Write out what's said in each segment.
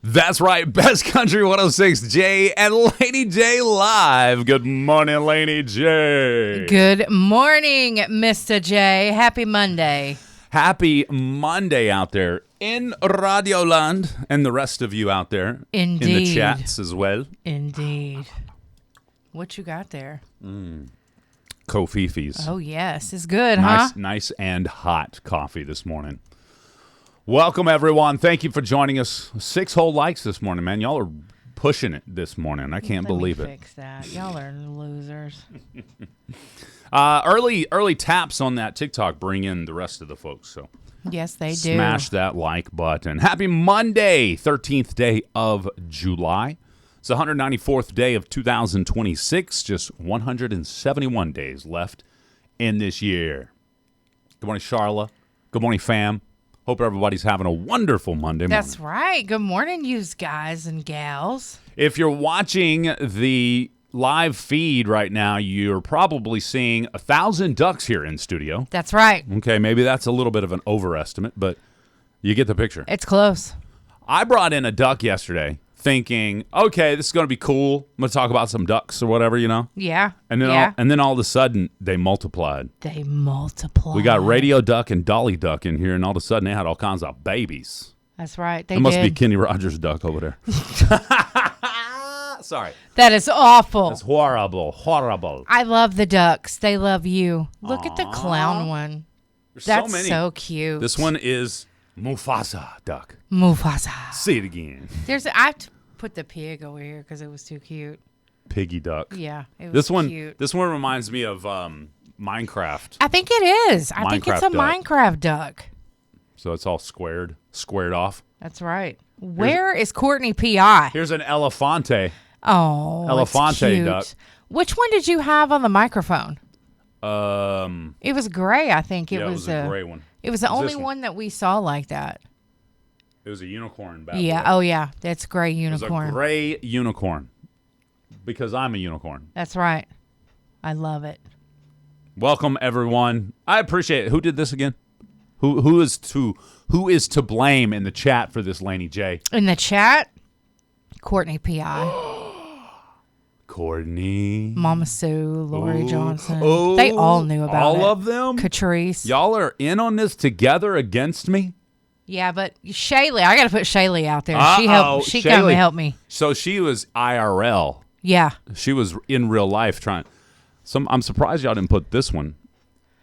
That's right, Best Country 106, Jay and Laney J live. Good morning, Laney J. Good morning, Mr. J. Happy Monday. Happy Monday out there in Radio Land and the rest of you out there. Indeed. In the chats as well. Indeed. What you got there? Kofifis. Oh, yes. It's good, huh? Nice and hot coffee this morning. Welcome, everyone. Thank you for joining us. 6 whole likes this morning, man. Y'all are pushing it this morning. I can't believe it. Fix that. Y'all are losers. Early taps on that TikTok bring in the rest of the folks. So yes, they do. Smash that like button. Happy Monday, 13th day of July. It's the 194th day of 2026. Just 171 days left in this year. Good morning, Charla. Good morning, fam. Hope everybody's having a wonderful Monday morning. That's right. Good morning, you guys and gals. If you're watching the live feed right now, you're probably seeing 1,000 ducks here in studio. That's right. Okay, maybe that's a little bit of an overestimate, but you get the picture. It's close. I brought in a duck yesterday thinking, okay, this is going to be cool. I'm going to talk about some ducks or whatever, you know? Yeah. And then all of a sudden, they multiplied. They multiplied. We got radio duck and dolly duck in here, and all of a sudden, they had all kinds of babies. That's right. It must be Kenny Rogers' duck over there. Sorry. That is awful. That's horrible. I love the ducks. They love you. Look at the clown one. That's so many. So cute. This one is Mufasa duck. Mufasa. Say it again. I put the pig over here because it was too cute. Piggy duck. Yeah, it was cute. This one reminds me of Minecraft. I think it is. I think it's a Minecraft duck. So it's all squared off. That's right. Where is Courtney P.I.? Here's an elefante. Oh, Elefante duck. Which one did you have on the microphone? It was gray, I think. It was a gray one. It was the only one that we saw like that. It was a unicorn. Yeah. Oh, yeah. That's gray unicorn. It was a gray unicorn. Because I'm a unicorn. That's right. I love it. Welcome, everyone. I appreciate it. Who did this again? Who is to blame in the chat for this, Laney J? In the chat, Courtney P.I. Courtney. Mama Sue, Lori Johnson. They all knew about it. All of them? Catrice. Y'all are in on this together against me? Yeah, but Shaylee, I got to put Shaylee out there. She come to help me. So she was IRL. Yeah. She was in real life trying. I'm surprised y'all didn't put this one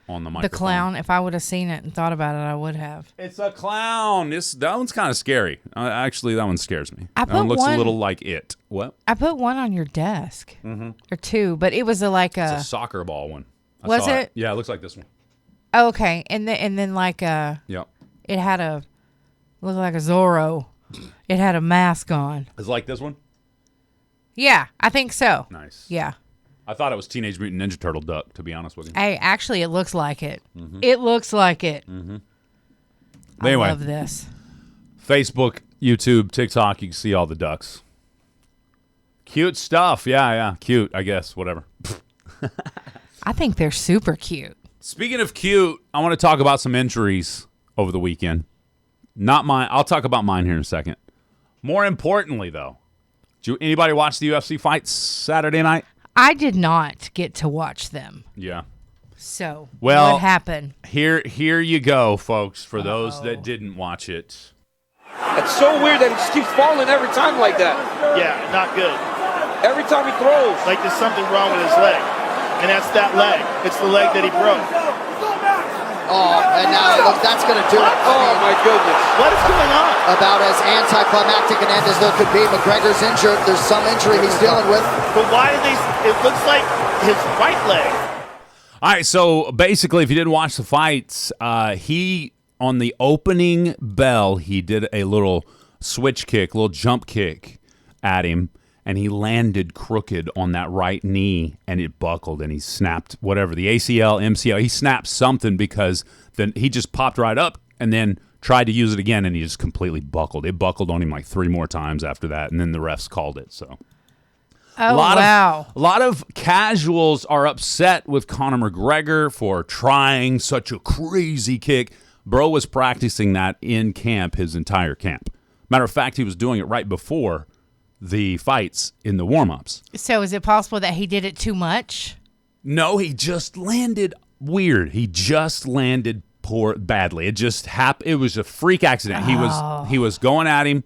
on the microphone. The clown, if I would have seen it and thought about it, I would have. It's a clown. That one's kind of scary. Actually, that one scares me. That one looks a little like it. What? I put one on your desk. Mm-hmm. Or two, but it was it's a soccer ball one. Was it? Yeah, it looks like this one. Okay, and then like Yep. It had looked like a Zorro. It had a mask on. It's like this one? Yeah, I think so. Nice. Yeah. I thought it was Teenage Mutant Ninja Turtle duck, to be honest with you. Hey, actually, it looks like it. Mm-hmm. It looks like it. Mm-hmm. Anyway, I love this. Facebook, YouTube, TikTok, you can see all the ducks. Cute stuff. Yeah, cute, I guess, whatever. I think they're super cute. Speaking of cute, I want to talk about some injuries over the weekend. Not mine. I'll talk about mine here in a second. More importantly, though, did anybody watch the UFC fights Saturday night? I did not get to watch them. Yeah. So, what happened? Here you go, folks, for those that didn't watch it. It's so weird that he just keeps falling every time like that. Yeah, not good. Every time he throws. Like there's something wrong with his leg. And that's that leg. It's the leg that he broke. Oh, and now look, that's going to do it. Oh, my goodness. What is going on? About as anticlimactic an end as there could be. McGregor's injured. There's some injury he's dealing with. But why did it looks like his right leg. All right, so basically, if you didn't watch the fights, he, on the opening bell, he did a little switch kick, little jump kick at him, and he landed crooked on that right knee, and it buckled, and he snapped whatever, the ACL, MCL. He snapped something because then he just popped right up and then tried to use it again, and he just completely buckled. It buckled on him like 3 more times after that, and then the refs called it. So, wow. A lot of casuals are upset with Conor McGregor for trying such a crazy kick. Bro was practicing that in camp his entire camp. Matter of fact, he was doing it right before the fights in the warm-ups. So is it possible that he did it too much? No, he just landed weird. He just landed badly. It just happened. It was a freak accident. He was going at him.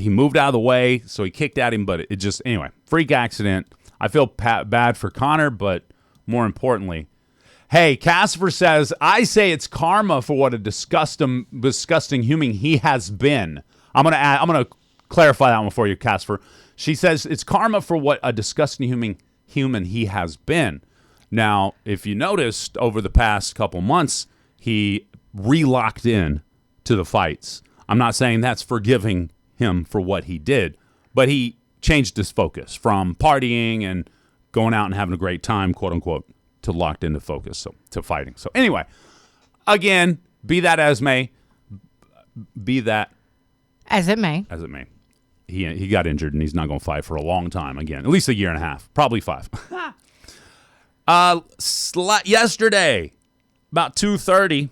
He moved out of the way, so he kicked at him, but it just, anyway, freak accident. I feel bad for Connor, but more importantly, hey, Casper says, I say it's karma for what a disgusting human he has been. I'm gonna clarify that one for you, Casper. She says it's karma for what a disgusting human he has been. Now, if you noticed over the past couple months, he re-locked in to the fights. I'm not saying that's forgiving him for what he did, but he changed his focus from partying and going out and having a great time, quote unquote, to locked into focus, so to fighting. So anyway, again, be that as may, as it may. He got injured and he's not going to fight for a long time again, at least a year and a half, probably 5. Yesterday, about 2:30. I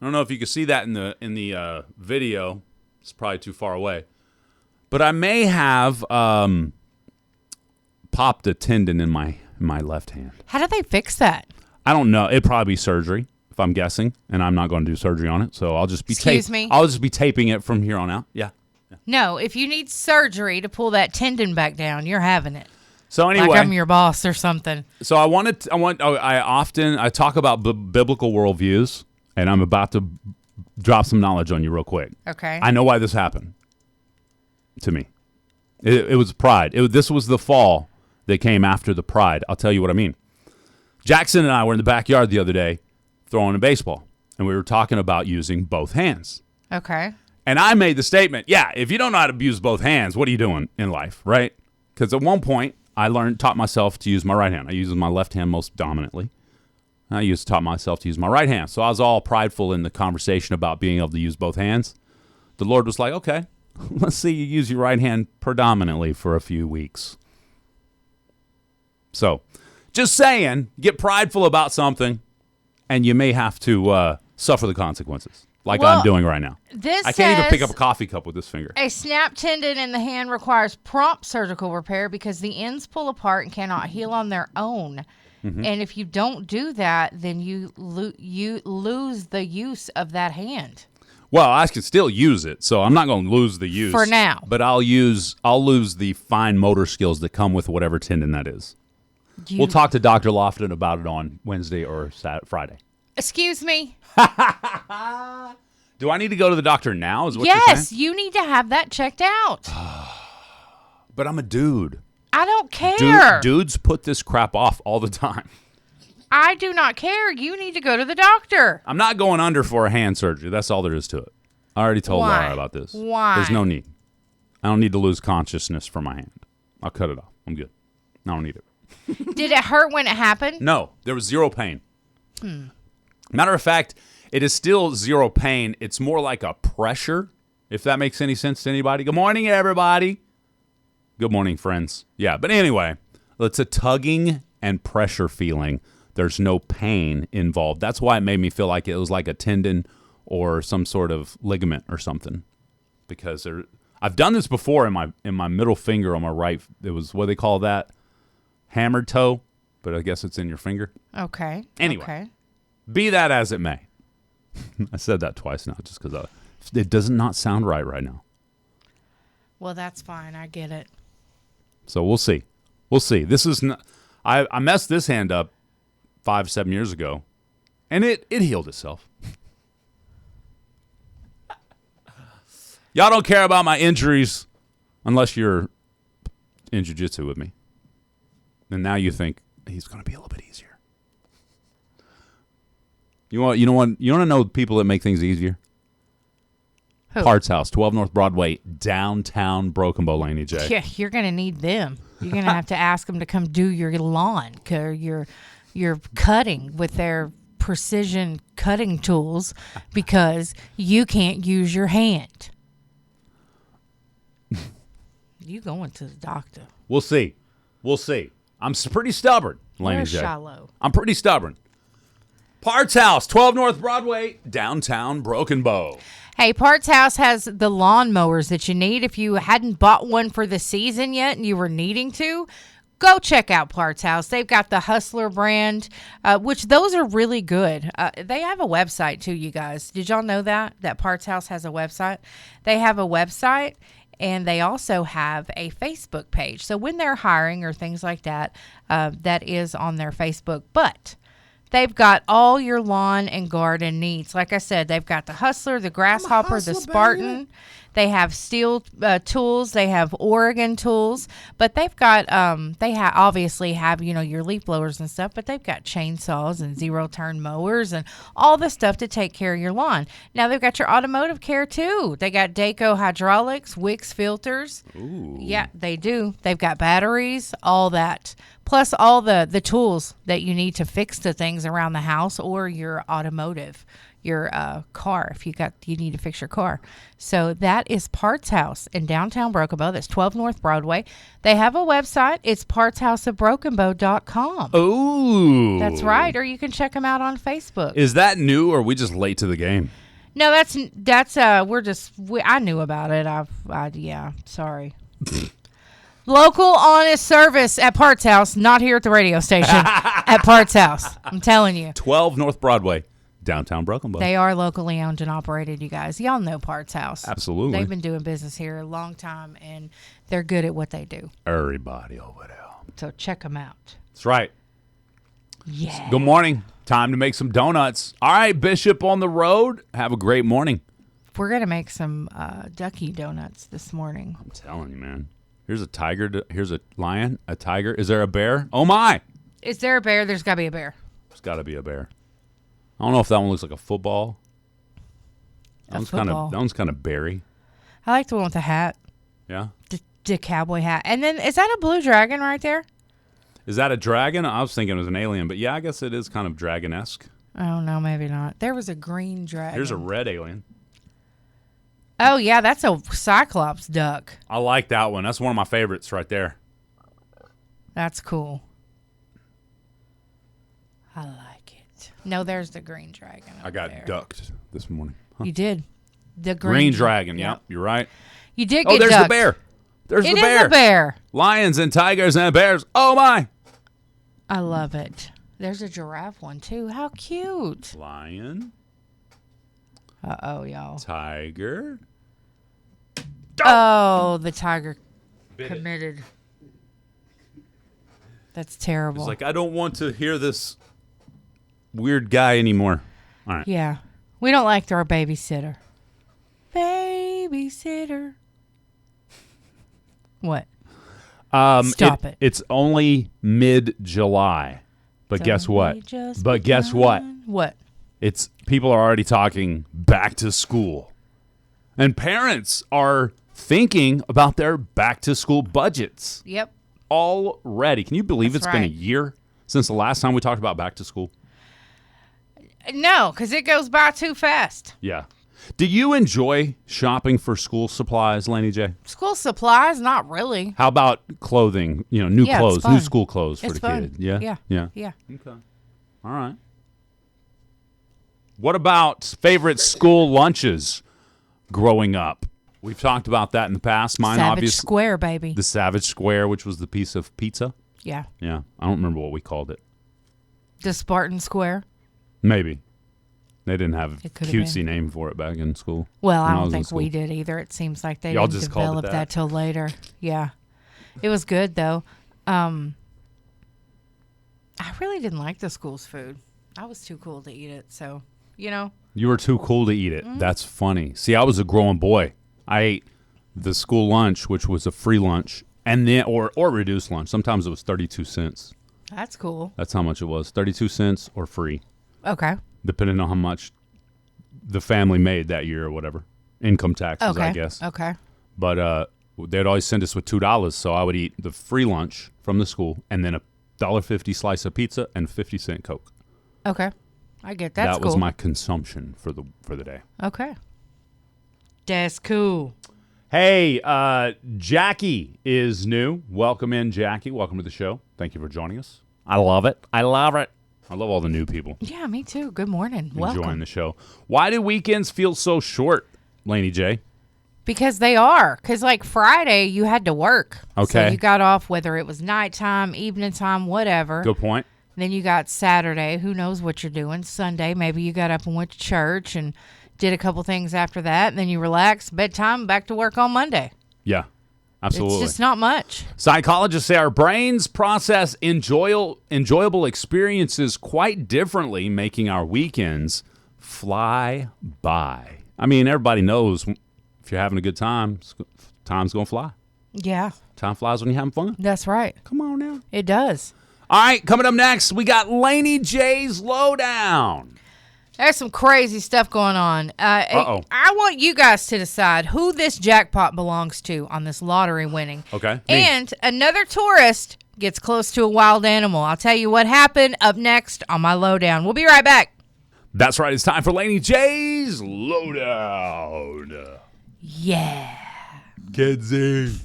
don't know if you can see that in the video. It's probably too far away, but I may have popped a tendon in my left hand. How did they fix that? I don't know. It'd probably be surgery, if I'm guessing, and I'm not going to do surgery on it. So I'll just be I'll just be taping it from here on out. Yeah. No, if you need surgery to pull that tendon back down, you're having it. So anyway, like I'm your boss or something. So I talk about biblical worldviews, and I'm about to drop some knowledge on you real quick. Okay. I know why this happened to me. It was pride. This was the fall that came after the pride. I'll tell you what I mean. Jackson and I were in the backyard the other day throwing a baseball, and we were talking about using both hands. Okay. And I made the statement, yeah, if you don't know how to use both hands, what are you doing in life, right? Because at one point, I taught myself to use my right hand. I use my left hand most dominantly. Taught myself to use my right hand. So I was all prideful in the conversation about being able to use both hands. The Lord was like, okay, let's see you use your right hand predominantly for a few weeks. So just saying, get prideful about something, and you may have to suffer the consequences, like I'm doing right now. I can't even pick up a coffee cup with this finger. A snap tendon in the hand requires prompt surgical repair because the ends pull apart and cannot heal on their own. Mm-hmm. And if you don't do that, then you lose the use of that hand. Well, I can still use it, so I'm not going to lose the use for now. But I'll lose the fine motor skills that come with whatever tendon that is. We'll talk to Dr. Lofton about it on Wednesday or Friday. Excuse me. Do I need to go to the doctor now? Is what you're saying? Yes, you need to have that checked out. But I'm a dude. I don't care. Dudes put this crap off all the time. I do not care. You need to go to the doctor. I'm not going under for a hand surgery. That's all there is to it. I already told Laura about this. Why? There's no need. I don't need to lose consciousness for my hand. I'll cut it off. I'm good. I don't need it. Did it hurt when it happened? No, there was zero pain. Matter of fact, it is still zero pain. It's more like a pressure, if that makes any sense to anybody. Good morning, everybody. Good morning, friends. Yeah, but anyway, it's a tugging and pressure feeling. There's no pain involved. That's why it made me feel like it was like a tendon or some sort of ligament or something. Because I've done this before in my middle finger on my right. It was, what do they call that? Hammered toe, but I guess it's in your finger. Okay. Anyway, okay. Be that as it may. I said that twice now just because it does not sound right now. Well, that's fine. I get it. So we'll see. This is not, I messed this hand up 5-7 years ago, and it healed itself. Y'all don't care about my injuries unless you're in jiu-jitsu with me. And now you think he's going to be a little bit easier. You want to know people that make things easier? Who? Parts House, 12 North Broadway, downtown Broken Bow, Laney J. Yeah, you're going to need them. You're going to have to ask them to come do your lawn, your cutting with their precision cutting tools because you can't use your hand. You going to the doctor. We'll see. I'm pretty stubborn, Laney J. Shallow. I'm pretty stubborn. Parts House, 12 North Broadway, downtown Broken Bow. Hey, Parts House has the lawn mowers that you need. If you hadn't bought one for the season yet and you were needing to, go check out Parts House. They've got the Hustler brand, which those are really good. They have a website too, you guys. Did y'all know that Parts House has a website? They have a website, and they also have a Facebook page. So when they're hiring or things like that, that is on their Facebook. But they've got all your lawn and garden needs. Like I said, they've got the Hustler, the Grasshopper, the Spartan. Baby. They have steel tools. They have Oregon tools. But they've got, they obviously have, your leaf blowers and stuff. But they've got chainsaws and zero-turn mowers and all the stuff to take care of your lawn. Now, they've got your automotive care, too. They got Daco hydraulics, Wix filters. Ooh. Yeah, they do. They've got batteries, all that. Plus all the tools that you need to fix the things around the house or your automotive, your car, if you need to fix your car. So that is Parts House in downtown Broken Bow. That's 12 North Broadway. They have a website. It's partshouseofbrokenbow.com. Ooh. That's right. Or you can check them out on Facebook. Is that new, or are we just late to the game? No, that's I knew about it. Yeah, sorry. Local honest service at Parts House, not here at the radio station, at Parts House. I'm telling you. 12 North Broadway, downtown Broken Bow. They are locally owned and operated, you guys. Y'all know Parts House. Absolutely. They've been doing business here a long time, and they're good at what they do. Everybody over there. So check them out. That's right. Yeah. Good morning. Time to make some donuts. All right, Bishop on the road. Have a great morning. We're going to make some ducky donuts this morning. I'm telling you, man. Here's a tiger. Here's a lion, a tiger. Is there a bear? Oh, my. Is there a bear? There's got to be a bear. There's got to be a bear. I don't know if that one looks like a football. That one's kind of berry. I like the one with the hat. Yeah? The cowboy hat. And then, is that a blue dragon right there? Is that a dragon? I was thinking it was an alien, but yeah, I guess it is kind of dragon-esque. Oh, no, maybe not. There was a green dragon. Here's a red alien. Oh, yeah, that's a Cyclops duck. I like that one. That's one of my favorites right there. That's cool. I like it. No, there's the green dragon. I got there. ducked this morning. Huh. You did. The green dragon. Yep, you're right. You did get there's ducked. the bear. There's the bear. It is a bear. Lions and tigers and bears. Oh, my. I love it. There's a giraffe one, too. How cute. Lion. Uh-oh, y'all. Tiger. Oh, the tiger committed. That's terrible. It's like, I don't want to hear this weird guy anymore. All right. Yeah. We don't like our babysitter. Babysitter. What? Stop it. It's only mid-July. But guess what? Guess what? What? It's people are already talking back to school. And parents are thinking about their back to school budgets. Yep. Already. Can you believe it's been a year since the last time we talked about back to school? No, because it goes by too fast. Yeah. Do you enjoy shopping for school supplies, Laney J? School supplies? Not really. How about clothing? New clothes, new school clothes for the kid. Yeah. Okay. All right. What about favorite school lunches growing up? We've talked about that in the past. Mine, Savage obviously, Square, baby. The Savage Square, which was the piece of pizza. Yeah. Yeah. I don't remember what we called it. The Spartan Square? Maybe. They didn't have a cutesy name for it back in school. Well, I don't think we did either. It seems like they didn't develop that till later. Yeah. It was good, though. I really didn't like the school's food. I was too cool to eat it, so, You were too cool to eat it. Mm-hmm. That's funny. See, I was a growing boy. I ate the school lunch, which was a free lunch, and then or reduced lunch. Sometimes it was 32 cents. That's cool. That's how much it was. 32 cents or free. Okay. Depending on how much the family made that year or whatever. Income taxes, I guess. Okay. But they'd always send us with $2, so I would eat the free lunch from the school and then a $1.50 slice of pizza and 50-cent Coke. Okay. I get that. That was my consumption for the day. Okay. That's cool. Hey, Jackie is new. Welcome in, Jackie. Welcome to the show. Thank you for joining us. I love it. I love all the new people. Yeah, me too. Good morning. Enjoying Welcome. the show. Why do weekends feel so short, Laney J? Because they are. Because, like, Friday, you had to work. Okay. So you got off whether it was nighttime, evening time, whatever. Good point. Then you got Saturday. Who knows what you're doing? Sunday, maybe you got up and went to church and did a couple things after that. And then you relaxed. Bedtime, back to work on Monday. Yeah, absolutely. It's just not much. Psychologists say our brains process enjoyable experiences quite differently, making our weekends fly by. I mean, everybody knows if you're having a good time, time's going to fly. Yeah, Time flies when you're having fun. that's right. Come on now. It does. All right, coming up next, we got Laney J's Lowdown. There's some crazy stuff going on. Uh-oh. I want you guys to decide who this jackpot belongs to on this lottery winning. Okay. Me. And another tourist gets close to a wild animal. I'll tell you what happened up next on my Lowdown. We'll be right back. That's right. It's time for Laney J's Lowdown. Yeah. Kidsy.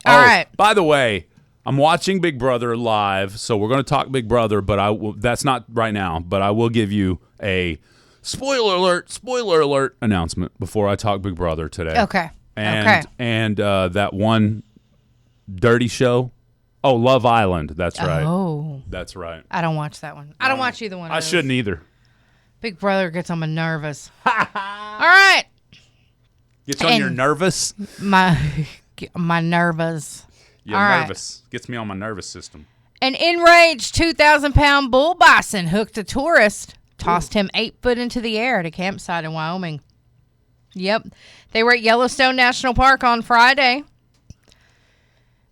All right. By the way, I'm watching Big Brother live, so we're going to talk Big Brother, but that's not right now. But I will give you a spoiler alert announcement before I talk Big Brother today. Okay. And that one dirty show. Oh, Love Island. That's right. Oh. That's right. I don't watch that one. I don't watch either one of I those. shouldn't either. Big Brother gets on my nervous. All right. Gets on your nervous? My nervous. You're All right. nervous. Gets me on my nervous system. An enraged 2,000-pound bull bison hooked a tourist, tossed him 8 foot into the air at a campsite in Wyoming. Yep. They were at Yellowstone National Park on Friday.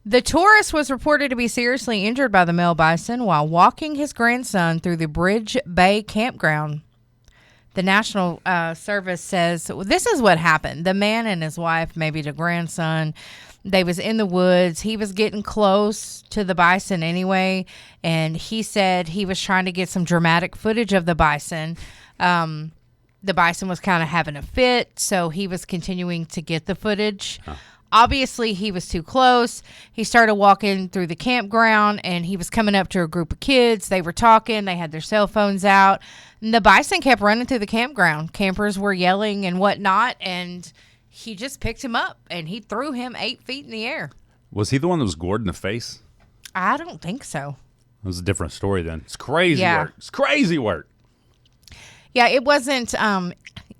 The tourist was reported to be seriously injured by the male bison while walking his grandson through the Bridge Bay campground. The National Service says this is what happened. The man and his wife, maybe the grandson, they was in the woods. He was getting close to the bison anyway, and he said he was trying to get some dramatic footage of the bison. The bison was kind of having a fit, so he was continuing to get the footage. Obviously, he was too close. He started walking through the campground, and he was coming up to a group of kids. They were talking. They had their cell phones out. And the bison kept running through the campground. Campers were yelling and whatnot, and he just picked him up, and he threw him 8 feet in the air. Was he the one that was gored in the face? I don't think so. It was a different story then. It's crazy Yeah. work. It's crazy work. Yeah, it wasn't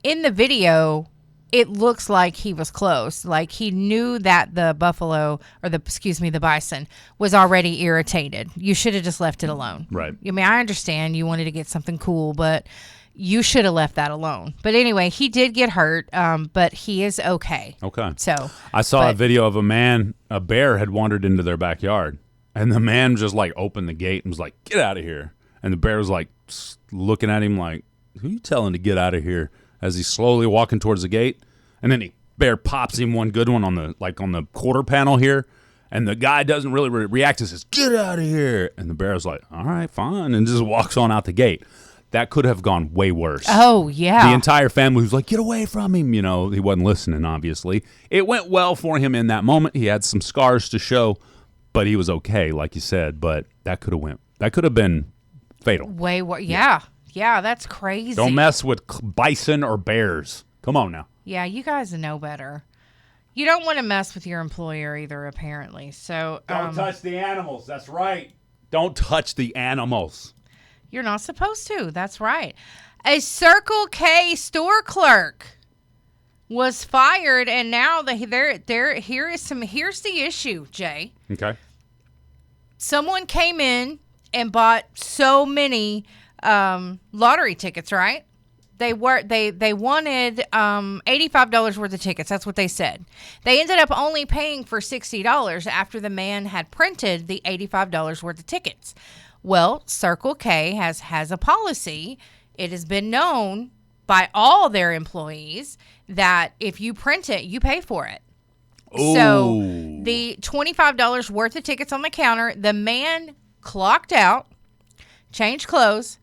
in the video. It looks like he was close. Like he knew that the the bison was already irritated. You should have just left it alone. Right. I mean, I understand you wanted to get something cool, but you should have left that alone. But anyway, he did get hurt, but he is okay. Okay. So I saw a video of a bear had wandered into their backyard, and the man just like opened the gate and was like, "Get out of here!" And the bear was like looking at him like, "Who are you telling to get out of here?" As he's slowly walking towards the gate, and then bear pops him one good one on the quarter panel here, and the guy doesn't really react and says, "Get out of here!" And the bear's like, "All right, fine," and just walks on out the gate. That could have gone way worse. Oh, yeah. The entire family was like, "Get away from him!" You know, he wasn't listening. Obviously, it went well for him in that moment. He had some scars to show, but he was okay, like you said. But that could have been fatal. Way worse. Yeah, that's crazy. Don't mess with bison or bears. Come on now. Yeah, you guys know better. You don't want to mess with your employer either, apparently. So Don't touch the animals. That's right. Don't touch the animals. You're not supposed to. That's right. A Circle K store clerk was fired, and now here's the issue, Jay. Okay. Someone came in and bought so many lottery tickets, right? They wanted $85 worth of tickets. That's what they said. They ended up only paying for $60 after the man had printed the $85 worth of tickets. Well, Circle K has a policy. It has been known by all their employees that if you print it, you pay for it. Ooh. So the $25 worth of tickets on the counter, the man clocked out, changed clothes,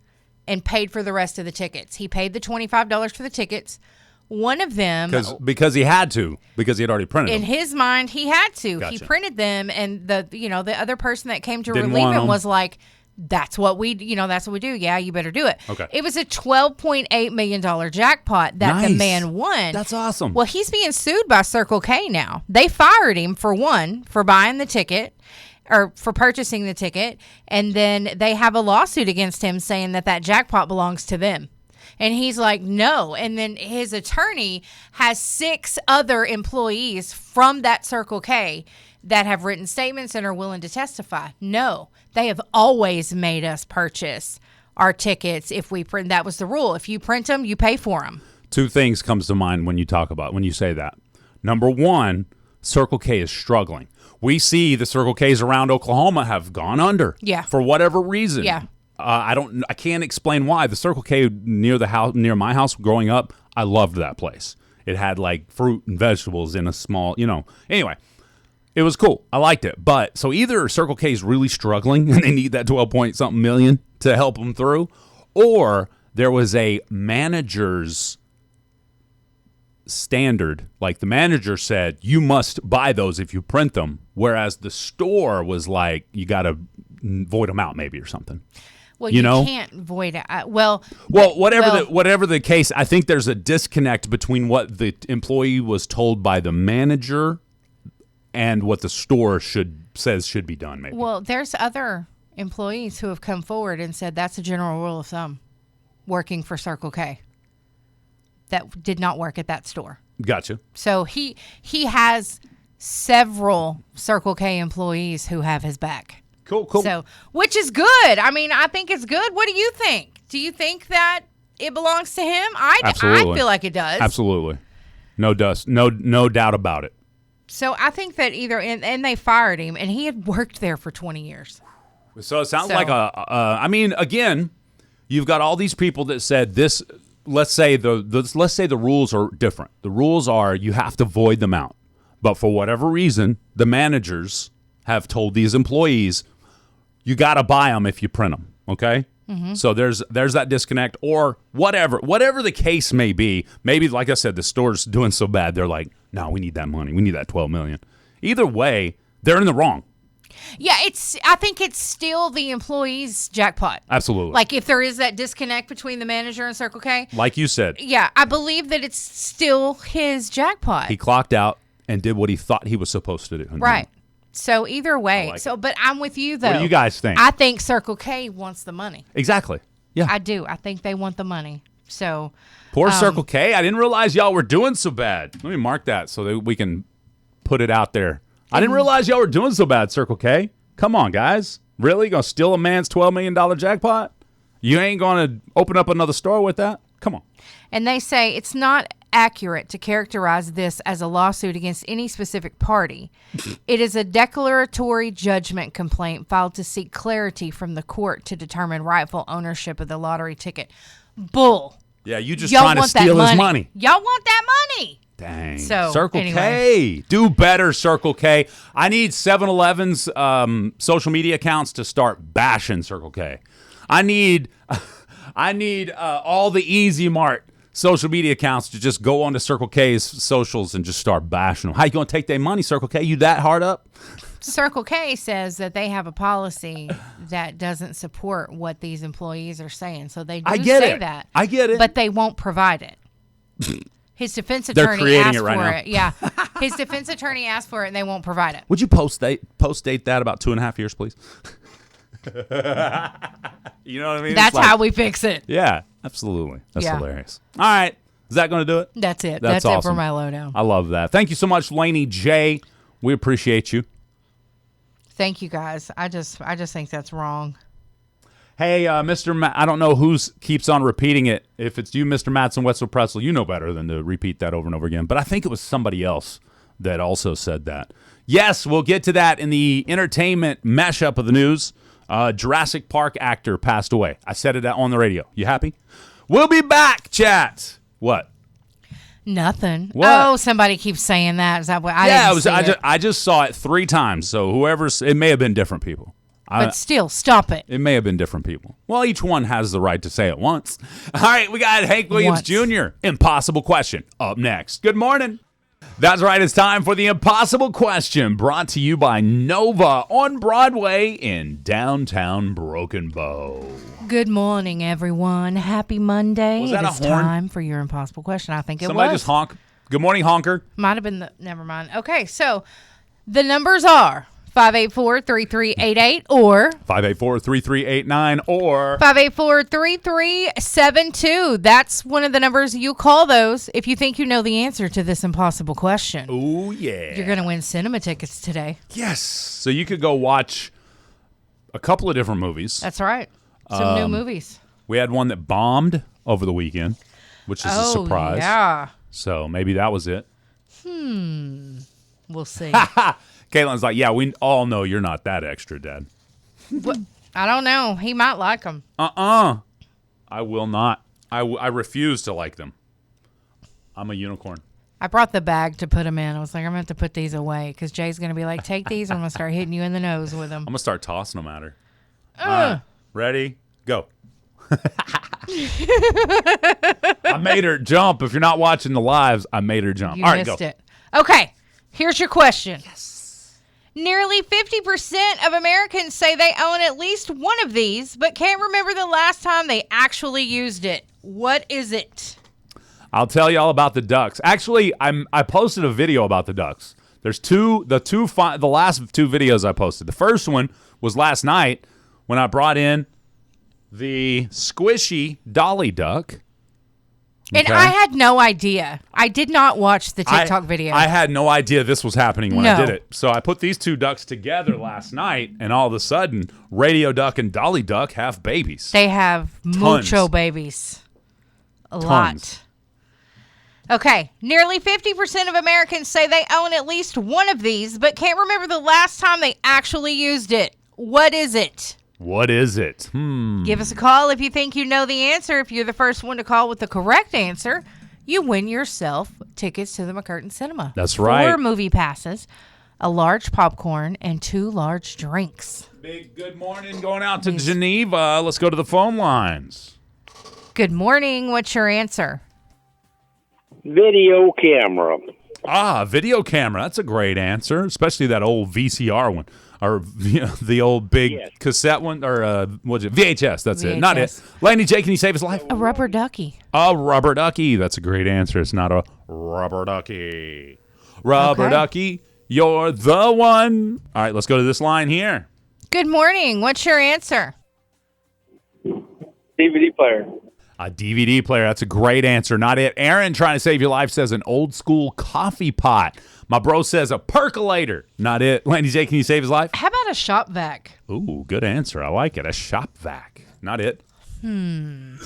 and paid for the rest of the tickets. He paid the $25 for the tickets. One of them, because he had to, because he had already printed in them. his mind, he had to. Gotcha. He printed them, and the other person that came to Didn't relieve want him them. was like, that's what we do. Yeah, you better do it. Okay. It was a $12.8 million jackpot that the man won. That's awesome. Well, he's being sued by Circle K now. They fired him for buying the ticket or for purchasing the ticket. And then they have a lawsuit against him saying that jackpot belongs to them. And he's like, no. And then his attorney has 6 other employees from that Circle K that have written statements and are willing to testify. No, they have always made us purchase our tickets if we print. That was the rule. If you print them, you pay for them. 2 things comes to mind when you say that. Number 1, Circle K is struggling. We see the Circle K's around Oklahoma have gone under. Yeah. For whatever reason. Yeah. I can't explain why. The Circle K near my house growing up, I loved that place. It had like fruit and vegetables in a small, Anyway, it was cool. I liked it. But so either Circle K is really struggling and they need that 12-point-something million to help them through, or there was a manager's standard. Like the manager said, you must buy those if you print them, whereas the store was like, you got to void them out maybe or something. Well, you can't void it. Whatever the case, I think there's a disconnect between what the employee was told by the manager and what the store says should be done. Maybe. Well, there's other employees who have come forward and said that's a general rule of thumb working for Circle K that did not work at that store. Gotcha. So he has several Circle K employees who have his back. Cool. So, which is good. I mean, I think it's good. What do you think? Do you think that it belongs to him? Absolutely. I feel like it does. Absolutely. No doubt about it. So I think that and they fired him, and he had worked there for 20 years. So it sounds like again, you've got all these people that said this. Let's say the rules are different. The rules are you have to void them out, but for whatever reason, the managers have told these employees, you got to buy them if you print them. Okay. Mm-hmm. So there's that disconnect, or whatever the case may be. Maybe, like I said, the store's doing so bad, they're like, no, we need that money. We need that $12 million. Either way, they're in the wrong. Yeah, I think it's still the employee's jackpot. Absolutely. Like if there is that disconnect between the manager and Circle K. Like you said. Yeah, I believe that it's still his jackpot. He clocked out and did what he thought he was supposed to do. Right. So either way. But I'm with you though. What do you guys think? I think Circle K wants the money. Exactly. Yeah. I do. I think they want the money. So poor Circle K. I didn't realize y'all were doing so bad. Let me mark that so that we can put it out there. I didn't realize y'all were doing so bad, Circle K. Come on, guys. Really? Gonna steal a man's $12 million jackpot? You ain't gonna open up another store with that? Come on. And they say it's not accurate to characterize this as a lawsuit against any specific party. It is a declaratory judgment complaint filed to seek clarity from the court to determine rightful ownership of the lottery ticket. Bull. Yeah, you just trying to steal his money. Y'all want that money. Dang. So, Circle anyway. K. Do better, Circle K. I need 7-Eleven's social media accounts to start bashing Circle K. I need all the Easy Mart social media accounts to just go onto Circle K's socials and just start bashing them. How you going to take their money, Circle K? You that hard up? Circle K says that they have a policy that doesn't support what these employees are saying. So they do say that. I get it. But they won't provide it. His defense They're attorney creating asked it right for now. it. Yeah. His defense attorney asked for it and they won't provide it. Would you post date that about 2.5 years, please? You know what I mean? That's how we fix it. Yeah, absolutely. That's Yeah. hilarious. All right. Is that going to do it? That's it. That's That's it awesome. for my lowdown. I love that. Thank you so much, Laney J. We appreciate you. Thank you guys. I just think that's wrong. Hey, Mr. I don't know who keeps on repeating it. If it's you, Mr. Mattson, Wetzel Pretzel, you know better than to repeat that over and over again. But I think it was somebody else that also said that. Yes, we'll get to that in the entertainment mashup of the news. Jurassic Park actor passed away. I said it on the radio. You happy? We'll be back, chat. What? Nothing. What? Oh, somebody keeps saying that. Is that what? I just saw it 3 times. So it may have been different people. But still, stop it. It may have been different people. Well, each one has the right to say it once. All right, we got Hank Williams Jr. Impossible question up next. Good morning. That's right. It's time for the impossible question, brought to you by Nova on Broadway in downtown Broken Bow. Good morning, everyone. Happy Monday. Was that it a is horn? time for your impossible question. I think it Somebody was. just honk. Good morning, honker. Might have been the. Never mind. Okay, so the numbers are 584-3388 or 584-3389 or 584-3372. That's one of the numbers. You call those if you think you know the answer to this impossible question. oh yeah. You're going to win cinema tickets today. Yes. So you could go watch a couple of different movies. That's right. Some new movies. We had one that bombed over the weekend, which is a surprise. Yeah. So maybe that was it. We'll see. Caitlin's like, yeah, we all know you're not that extra, Dad. What? I don't know. He might like them. I will not. I refuse to like them. I'm a unicorn. I brought the bag to put them in. I was like, I'm going to have to put these away because Jay's going to be like, take these. I'm going to start hitting you in the nose with them. I'm going to start tossing them at her. All right. Ready? Go. I made her jump. If you're not watching the lives, I made her jump. You All right, missed go. it. Okay. Here's your question. Yes. Nearly 50% of Americans say they own at least one of these, but can't remember the last time they actually used it. What is it? I'll tell you all about the ducks. Actually, I posted a video about the ducks. There's the last two videos I posted. The first one was last night when I brought in the squishy dolly duck. And Okay. I had no idea. I did not watch the TikTok video. I had no idea this was happening when I No. did it. So I put these two ducks together last night, and all of a sudden, Radio Duck and Dolly Duck have babies. They have mucho babies. A lot. Okay. Nearly 50% of Americans say they own at least one of these, but can't remember the last time they actually used it. What is it? What is it? Give us a call if you think you know the answer. If you're the first one to call with the correct answer, you win yourself tickets to the McCurtain Cinema. That's right. 4 movie passes, a large popcorn, and 2 large drinks. Big good morning going out to Geneva. Let's go to the phone lines. Good morning. What's your answer? Video camera. Video camera. That's a great answer, especially that old VCR one. Or the old big cassette one, or what's it? VHS. That's it. Not it. Laney J, can you save his life? A rubber ducky. A rubber ducky. That's a great answer. It's not a rubber ducky. Rubber ducky, you're the one. All right, let's go to this line here. Good morning. What's your answer? DVD player. A DVD player. That's a great answer. Not it. Aaron, trying to save your life, says an old school coffee pot. My bro says a percolator. Not it. Laney J, can you save his life? How about a shop vac? Ooh, good answer. I like it. A shop vac. Not it. An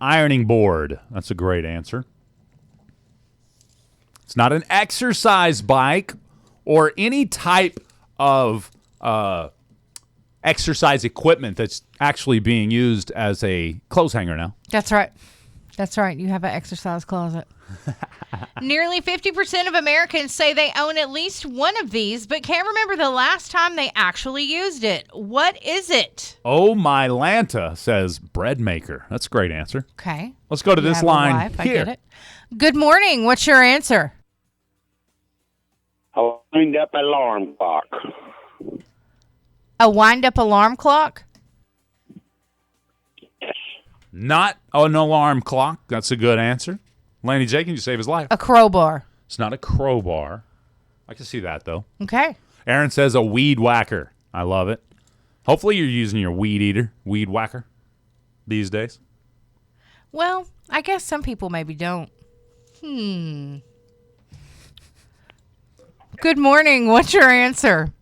ironing board. That's a great answer. It's not an exercise bike or any type of exercise equipment that's actually being used as a clothes hanger now. That's right. That's right. You have an exercise closet. Nearly 50% of Americans say they own at least one of these, but can't remember the last time they actually used it. What is it? Oh, my Lanta, says bread maker. That's a great answer. Okay. Let's go to You this have a line wife. I here. get it. Good morning. What's your answer? A wind-up alarm clock. A wind-up alarm clock? Yes. Not an alarm clock. That's a good answer. Laney J, can you save his life? A crowbar. It's not a crowbar. I can see that, though. Okay. Aaron says a weed whacker. I love it. Hopefully you're using your weed eater, weed whacker, these days. Well, I guess some people maybe don't. Good morning. What's your answer?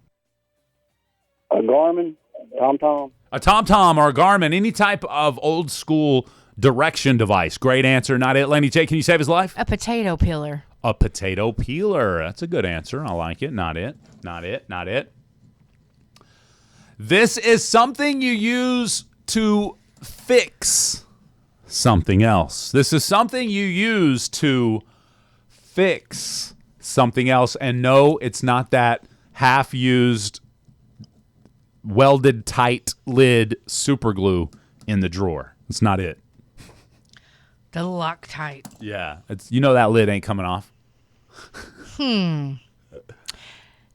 A Garmin. Tom-Tom. A TomTom or a Garmin, any type of old school direction device. Great answer. Not it. Laney J, can you save his life? A potato peeler. A potato peeler. That's a good answer. I like it. Not it. Not it. Not it. This is something you use to fix something else. This is something you use to fix something else. And no, it's not that half-used, welded tight lid super glue in the drawer. It's not it. The Loctite. Yeah. That lid ain't coming off.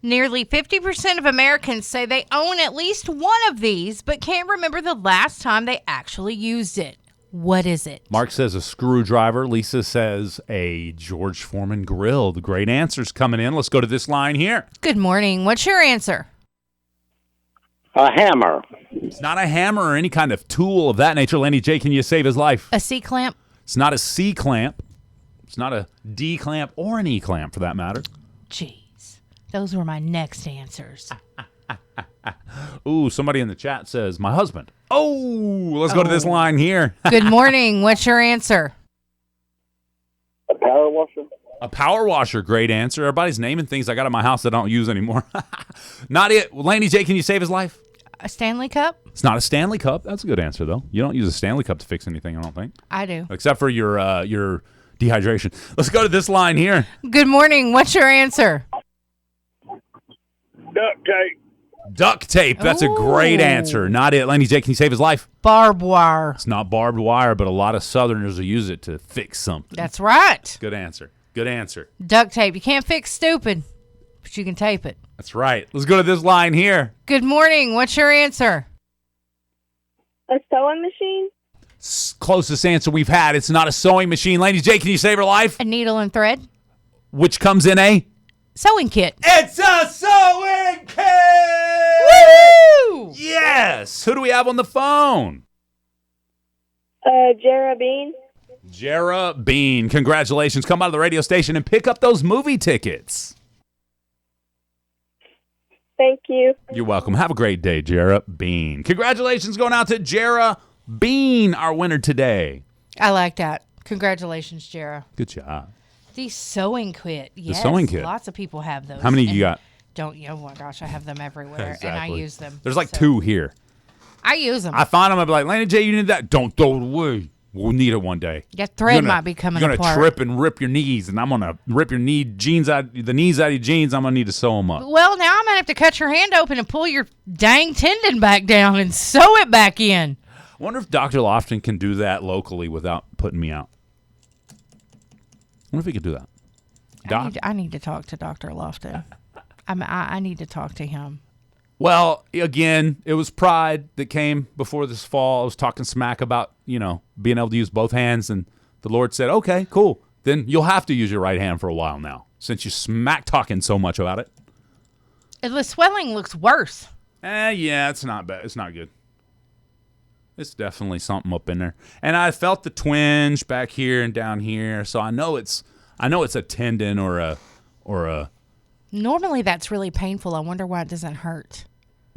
Nearly 50% of Americans say they own at least one of these, but can't remember the last time they actually used it. What is it? Mark says a screwdriver. Lisa says a George Foreman grill. The great answers coming in. Let's go to this line here. Good morning. What's your answer? A hammer. It's not a hammer or any kind of tool of that nature. Laney J, can you save his life? A C-clamp? It's not a C-clamp. It's not a D-clamp or an E-clamp for that matter. Jeez. Those were my next answers. Ooh, somebody in the chat says, my husband. Oh, let's go to this line here. Good morning. What's your answer? A power washer. A power washer, great answer. Everybody's naming things I got at my house that I don't use anymore. Not it. Laney J, can you save his life? A Stanley Cup? It's not a Stanley Cup. That's a good answer, though. You don't use a Stanley Cup to fix anything, I don't think. I do. Except for your dehydration. Let's go to this line here. Good morning. What's your answer? Duct tape. Duct tape. That's a great Ooh. answer. Not it. Laney J, can you save his life? Barbed wire. It's not barbed wire, but a lot of Southerners will use it to fix something. That's right. Good answer. Good answer. Duct tape. You can't fix stupid, but you can tape it. That's right. Let's go to this line here. Good morning. What's your answer? A sewing machine? Closest answer we've had. It's not a sewing machine. Laney J, can you save her life? A needle and thread? Which comes in a? Sewing kit. It's a sewing kit! Woo! Yes! Who do we have on the phone? Jara Bean? Jara Bean. Congratulations. Come out of the radio station and pick up those movie tickets. Thank you. You're welcome. Have a great day, Jara Bean. Congratulations going out to Jara Bean, our winner today. I like that. Congratulations, Jara. Good job. The sewing kit. Yes, sewing kit. Lots of people have those. How many And you got? Oh my gosh, I have them everywhere, and I use them. There's like So, 2 here. I use them. I find them. I'll be like, Laney J, you need that? Don't throw it away. We'll need it one day. Your thread might be coming apart. You're apart. gonna trip and rip your knees, and I'm gonna rip your the knees out of your jeans. I'm gonna need to sew them up. Well, now I'm gonna have to cut your hand open and pull your dang tendon back down and sew it back in. I wonder if Dr. Lofton can do that locally without putting me out. I wonder if he could do that. Doc? I need to talk to Dr. Lofton. I need to talk to him. Well, again, it was pride that came before this fall. I was talking smack about, being able to use both hands, and the Lord said, okay, cool. Then you'll have to use your right hand for a while now, since you smack talking so much about it. And the swelling looks worse. Yeah, it's not bad. It's not good. It's definitely something up in there. And I felt the twinge back here and down here, so I know it's a tendon or a Normally that's really painful. I wonder why it doesn't hurt.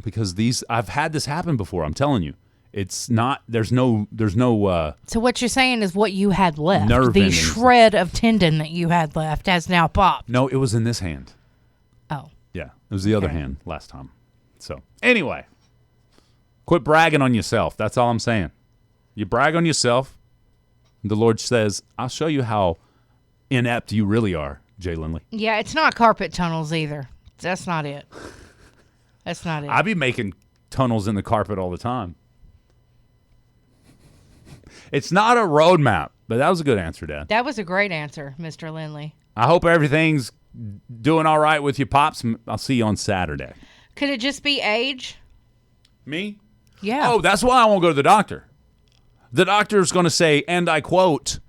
Because I've had this happen before. I'm telling you, it's not. There's no. So what you're saying is what you had left, nerve the endings. shred of tendon that you had left has now popped. No, it was in this hand. Oh, Yeah, it was the other hand last time. So anyway, quit bragging on yourself. That's all I'm saying. You brag on yourself. The Lord says, "I'll show you how inept you really are." Jay Laney. yeah. It's not carpet tunnels either. That's not it. That's not it. I be making tunnels in the carpet all the time. It's not a roadmap, but that was a good answer, Dad. That was a great answer, Mr. Lindley. I hope everything's doing all right with you, Pops. I'll see you on Saturday. Could it just be age? Me? Yeah. Oh, that's why I won't go to the doctor. The doctor's going to say, and I quote,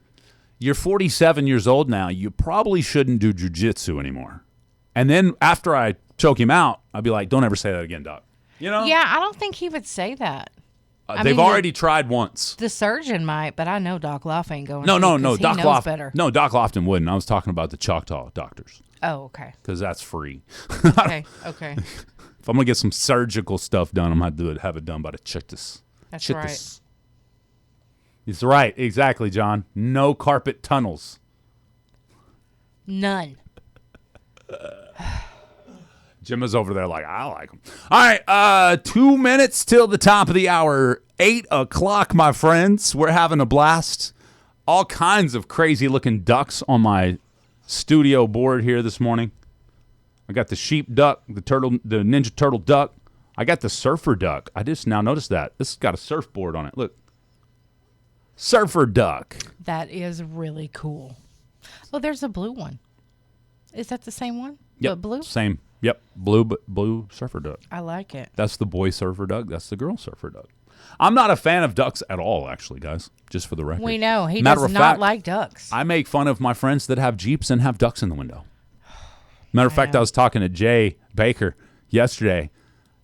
"You're 47 years old now. You probably shouldn't do jujitsu anymore." And then after I choke him out, I'll be like, "Don't ever say that again, Doc." Yeah, I don't think he would say that. They've already tried once. The surgeon might, but I know Doc Loft ain't going. No, to, Doc he knows Lofton. better. No, Doc Lofton wouldn't. I was talking about the Choctaw doctors Oh, okay. because that's free. Okay. If I'm gonna get some surgical stuff done, I'm gonna have it done by the Chictas. That's right. He's right, exactly, John. No carpet tunnels. None. Jim is over there like, I like them. All right, 2 minutes till the top of the hour. 8 o'clock, my friends. We're having a blast. All kinds of crazy-looking ducks on my studio board here this morning. I got the sheep duck, the Ninja Turtle duck. I got the surfer duck. I just now noticed that. This has got a surfboard on it. Look. surfer duck. That is really cool. Oh, there's a blue one. Is that the same one? Yep. But blue? Same. Yep. Blue surfer duck. I like it. That's the boy surfer duck. That's the girl surfer duck. I'm not a fan of ducks at all, actually, guys, just for the record. We know. He Matter does of not fact, like ducks. I make fun of my friends that have Jeeps and have ducks in the window. Matter of fact, I was talking to Jay Baker yesterday.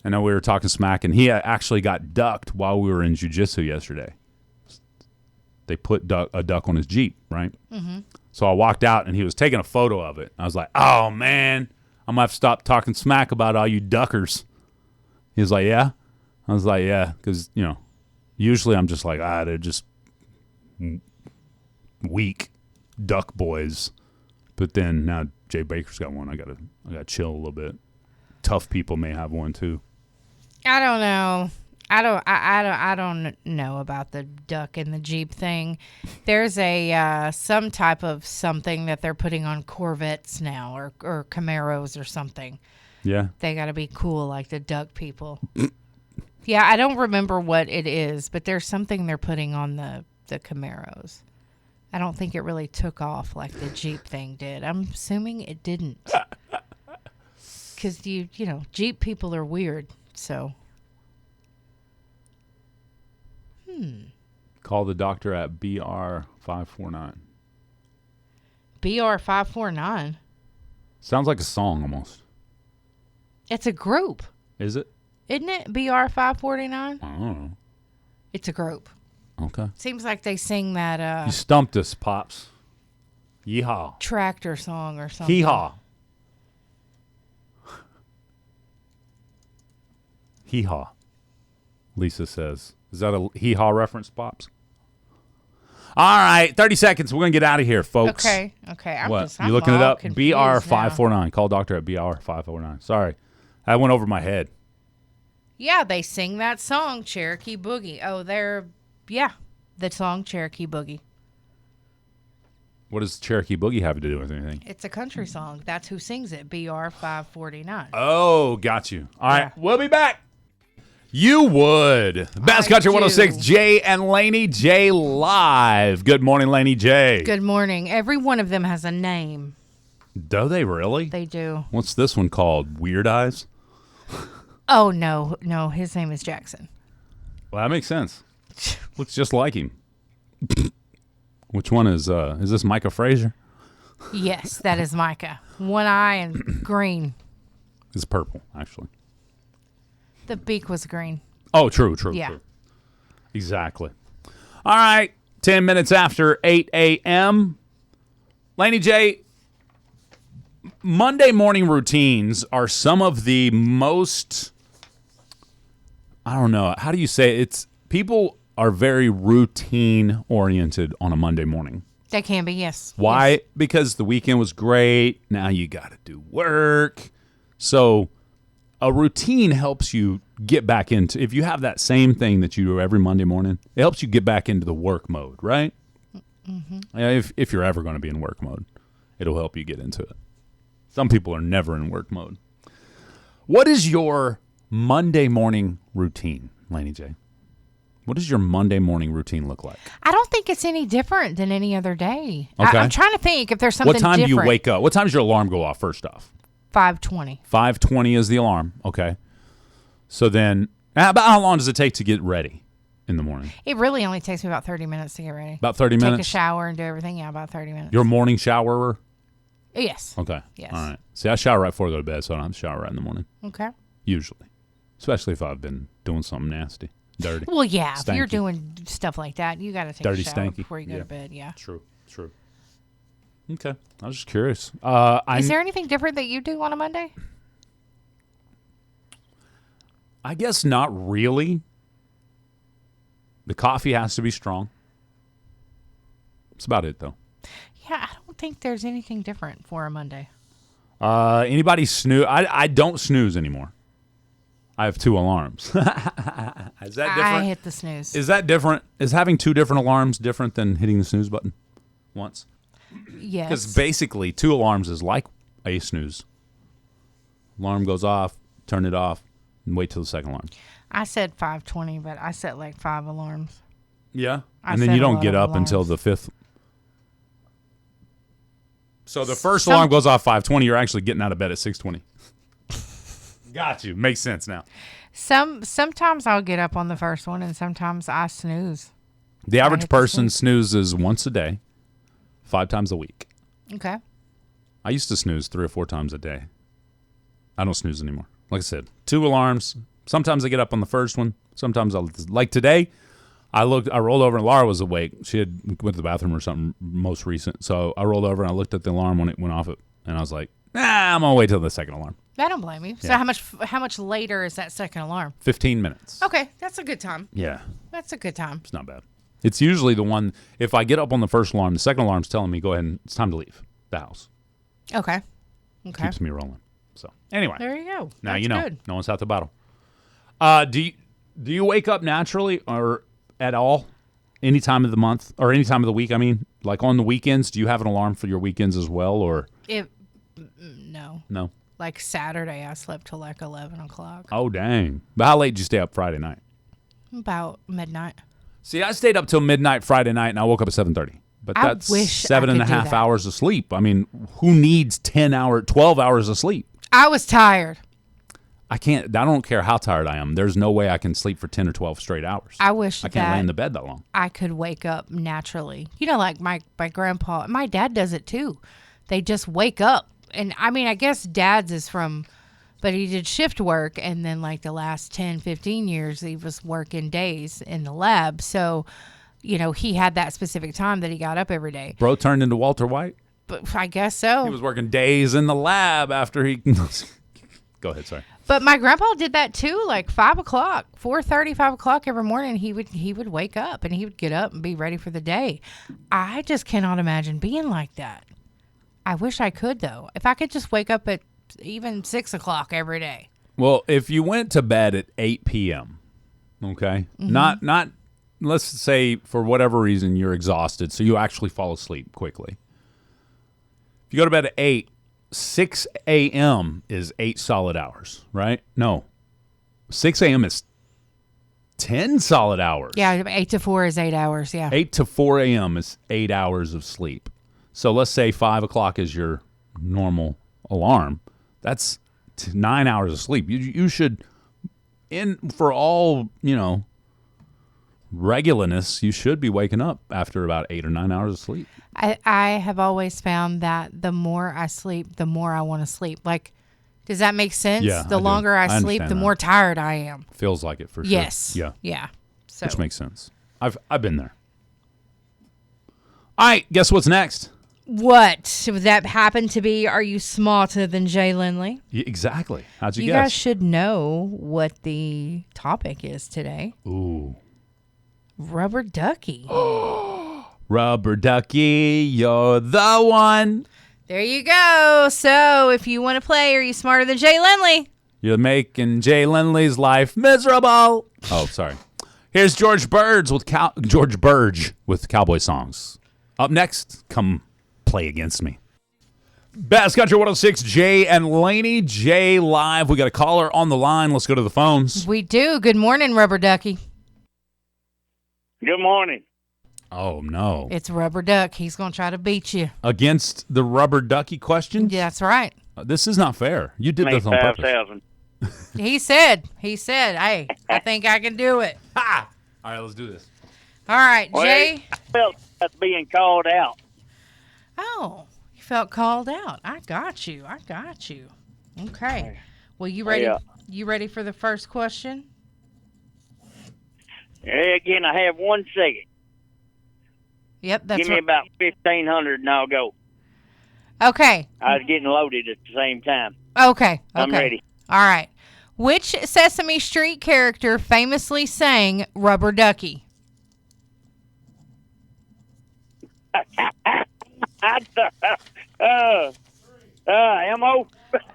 I know we were talking smack, and he actually got ducked while we were in jiu-jitsu yesterday. They put a duck on his Jeep, right? Mm-hmm. So I walked out, and he was taking a photo of it. I was like, oh, man, I'm going to have to stop talking smack about all you duckers. He was like, yeah? I was like, yeah, because, usually I'm just like, they're just weak duck boys. But then now Jay Baker's got one. I gotta chill a little bit. Tough people may have one too. I don't know. I don't know about the duck and the Jeep thing. There's a some type of something that they're putting on Corvettes now or Camaros or something. Yeah. They got to be cool like the duck people. Yeah, I don't remember what it is, but there's something they're putting on the Camaros. I don't think it really took off like the Jeep thing did. I'm assuming it didn't. Because, Jeep people are weird, so. Call the doctor at BR549. BR549? Sounds like a song almost. It's a group. Is it? Isn't it? BR549? I don't know. It's a group. Okay. Seems like they sing that You stumped us, Pops. Yeehaw. tractor song or something. Hee-haw. Hee-haw, Lisa says. Is that a hee-haw reference, Pops? All right, 30 seconds. We're going to get out of here, folks. Okay. I'm what? You looking it up? Confused BR549. Call doctor at BR549. Sorry. That went over my head. Yeah, they sing that song, Cherokee Boogie. Oh, the song Cherokee Boogie. What does Cherokee Boogie have to do with anything? It's a country song. That's who sings it, BR549. Oh, got you. All right, Yeah. We'll be back. You would. Bass Country 106, Jay and Laney J live. Good morning, Laney J. Good morning. Every one of them has a name. Do they really? They do. What's this one called? Weird Eyes? Oh, no. His name is Jackson. Well, that makes sense. Looks just like him. Which one is this Micah Frazier? Yes, that is Micah. One eye and green. It's purple, actually. The beak was green. Oh, true. Yeah. True. Exactly. All right, 10 minutes after 8 a.m. Laney J, Monday morning routines are some of the most, I don't know, how do you say it? It's people are very routine oriented on a Monday morning. They can be, yes. Why? Yes. Because the weekend was great. Now you got to do work. So a routine helps you get back into, if you have that same thing that you do every Monday morning, it helps you get back into the work mode, right? Mm-hmm. If you're ever going to be in work mode, it'll help you get into it. Some people are never in work mode. What is your Monday morning routine, Laney J? What does your Monday morning routine look like? I don't think it's any different than any other day. Okay. I'm trying to think if there's something What time different. do you wake up? What time does your alarm go off first off? 5:20. 5:20 is the alarm. Okay. So then, about how long does it take to get ready in the morning? It really only takes me about 30 minutes to get ready. About 30 Take minutes? a shower and do everything. Yeah, about 30 minutes. You're a morning showerer? Yes. Okay. Yes. All right. See, I shower right before I go to bed, so I don't have to shower right in the morning. Okay. Usually. Especially if I've been doing something nasty, dirty. Well, yeah. Stanky. If you're doing stuff like that, you got to take Dirty, a shower stanky. before you go Yeah. to bed. Yeah. True. Okay. I was just curious. Is there anything different that you do on a Monday? I guess not really. The coffee has to be strong. That's about it, though. Yeah, I don't think there's anything different for a Monday. Anybody snooze? I don't snooze anymore. I have 2 alarms. Is that different? I hit the snooze. Is that different? Is having 2 different alarms different than hitting the snooze button once? Yes. Because basically 2 alarms is like a snooze. Alarm goes off, turn it off, and wait till the second alarm. I said 5:20, but I set like 5 alarms. Yeah. I And then set you a don't lot get of up until alarms. the 5th. So the first alarm goes off 5:20. You're actually getting out of bed at 6:20. Got you. Makes sense now. Sometimes I'll get up on the first one, and sometimes I snooze. The average hit the person snooze. snoozes once a day, 5 times a week. Okay. I used to snooze 3 or 4 times a day. I don't snooze anymore. Like I said, 2 alarms. Sometimes I get up on the first one. Sometimes like today, I rolled over and Laura was awake. She had went to the bathroom or something most recent. So I rolled over and I looked at the alarm when it went off, and I was like, I'm gonna wait till the second alarm. I don't blame you. So Yeah. how much later is that second alarm? 15 minutes. Okay, that's a good time. Yeah, That's a good time. it's not bad. It's usually the one, if I get up on the first alarm, the second alarm's telling me, go ahead and it's time to leave the house. Okay. Okay. Keeps me rolling. So anyway, There you go. now That's you know. good. No one's out to battle. Do you wake up naturally or at all? Any time of the month or any time of the week? I mean, like on the weekends, do you have an alarm for your weekends as well, or No. no? Like Saturday, I slept till like 11 o'clock. Oh, dang. But how late did you stay up Friday night? About midnight. See, I stayed up till midnight Friday night, and I woke up at 7:30. But I that's wish I 7.5 could do hours of sleep. I mean, who needs 12 hours of sleep? I was tired. I can't. I don't care how tired I am. There's no way I can sleep for 10 or 12 straight hours. I wish I can't lay in that the bed that long. I could wake up naturally. You know, like my grandpa, my dad does it too. They just wake up. And I mean, I guess dad's is from, but he did shift work. And then like the last 10, 15 years, he was working days in the lab. So, you know, he had that specific time that he got up every day. Bro turned into Walter White. But I guess so. He was working days in the lab after he. Go ahead, sorry. But my grandpa did that too, like 5 o'clock, 4:30, 5 o'clock every morning. He would wake up and he would get up and be ready for the day. I just cannot imagine being like that. I wish I could though. If I could just wake up at even 6 o'clock every day. Well, if you went to bed at 8 p.m., okay, not let's say for whatever reason you're exhausted, so you actually fall asleep quickly. If you go to bed at 8, 6 a.m. is 8 solid hours, right? No. 6 a.m. is 10 solid hours. Yeah, 8 to 4 is 8 hours, yeah. 8 to 4 a.m. is 8 hours of sleep. So let's say 5 o'clock is your normal alarm. That's 9 hours of sleep. You should, for all, regularness, you should be waking up after about 8 or 9 hours of sleep. I have always found that the more I sleep, the more I want to sleep. Like, does that make sense? Yeah, The I do. longer I I sleep, understand the that. more tired I am. Feels like it for sure. Yes. Yeah. Yeah. So Which makes sense. I've been there. All right, guess what's next? what would that happen to be? Are you smarter than Jay Laney? Exactly. How'd you You guess? guys should know what the topic is today. Ooh. Rubber ducky. Rubber ducky, you're the one. There you go. So if you want to play, are you smarter than Jay Laney? You're making Jay Lindley's life miserable. Oh, sorry. Here's George Burge with Cowboy Songs. Up next, come play against me. Bass Country 106, Jay and Laney J live. We got a caller on the line. Let's go to the phones. We do. Good morning, Rubber Ducky. Good morning. Oh, no. It's Rubber Duck. He's going to try to beat you. Against the rubber ducky question? Yeah, that's right. This is not fair. You did Make this on purpose. 5,000. He said, hey, I think I can do it. Ha! All right, let's do this. All right, Well, Jay. I felt that's being called out. Oh, you felt called out. I got you. Okay. Well, you ready? Yeah. You ready for the first question? Again, I have 1 second. Yep, that's Give me right. about 1,500 and I'll go. Okay. I was getting loaded at the same time. Okay. I'm ready. All right. Which Sesame Street character famously sang Rubber Ducky? Elmo.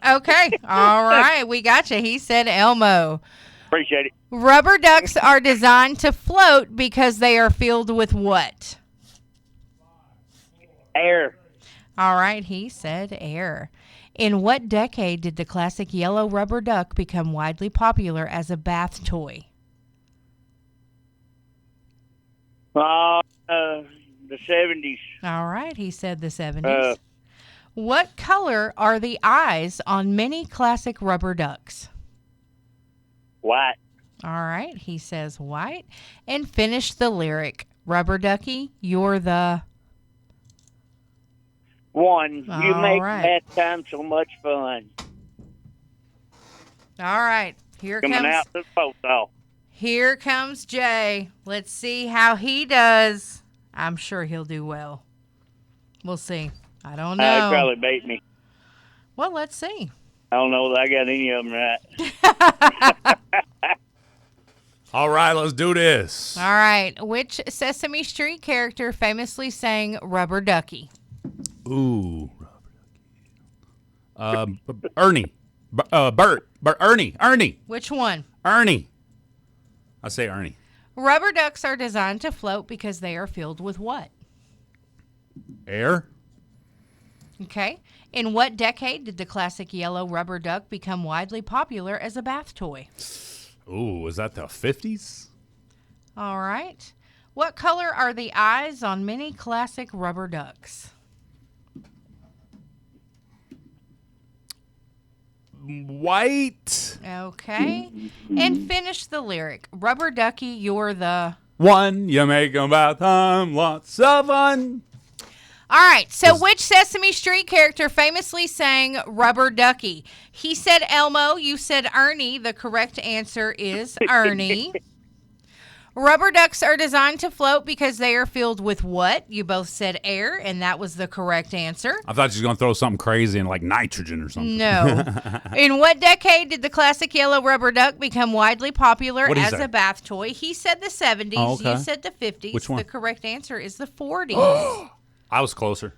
Okay. All right. We got you. He said Elmo. Appreciate it. Rubber ducks are designed to float because they are filled with what? Air. All right. He said air. In what decade did the classic yellow rubber duck become widely popular as a bath toy? The 70s. All right, he said the 70s. What color are the eyes on many classic rubber ducks? White. All right, he says white. And finish the lyric. Rubber ducky, you're the... One. You All make right. that time so much fun. All right, here Coming comes... out the photo. Here comes Jay. Let's see how he does. I'm sure he'll do well. We'll see. I don't He know. probably beat me. Well, let's see. I don't know that I got any of them right. All right, let's do this. All right. Which Sesame Street character famously sang Rubber Ducky? Ooh. Ernie. Bert. Ernie. Which one? Ernie. I say Ernie. Rubber ducks are designed to float because they are filled with what? Air. Okay. In what decade did the classic yellow rubber duck become widely popular as a bath toy? Ooh, is that the 50s? All right. What color are the eyes on many classic rubber ducks? White. Okay. And finish the lyric. Rubber ducky, you're the... One, you make 'em about time, lots of fun. All right. So which Sesame Street character famously sang Rubber Ducky? He said Elmo. You said Ernie. The correct answer is Ernie. Rubber ducks are designed to float because they are filled with what? You both said air, and that was the correct answer. I thought you were going to throw something crazy in like nitrogen or something. No. In what decade did the classic yellow rubber duck become widely popular What'd he as say? a bath toy? He said the 70s. Oh, okay. You said the 50s. Which one? The correct answer is the 40s. I was closer.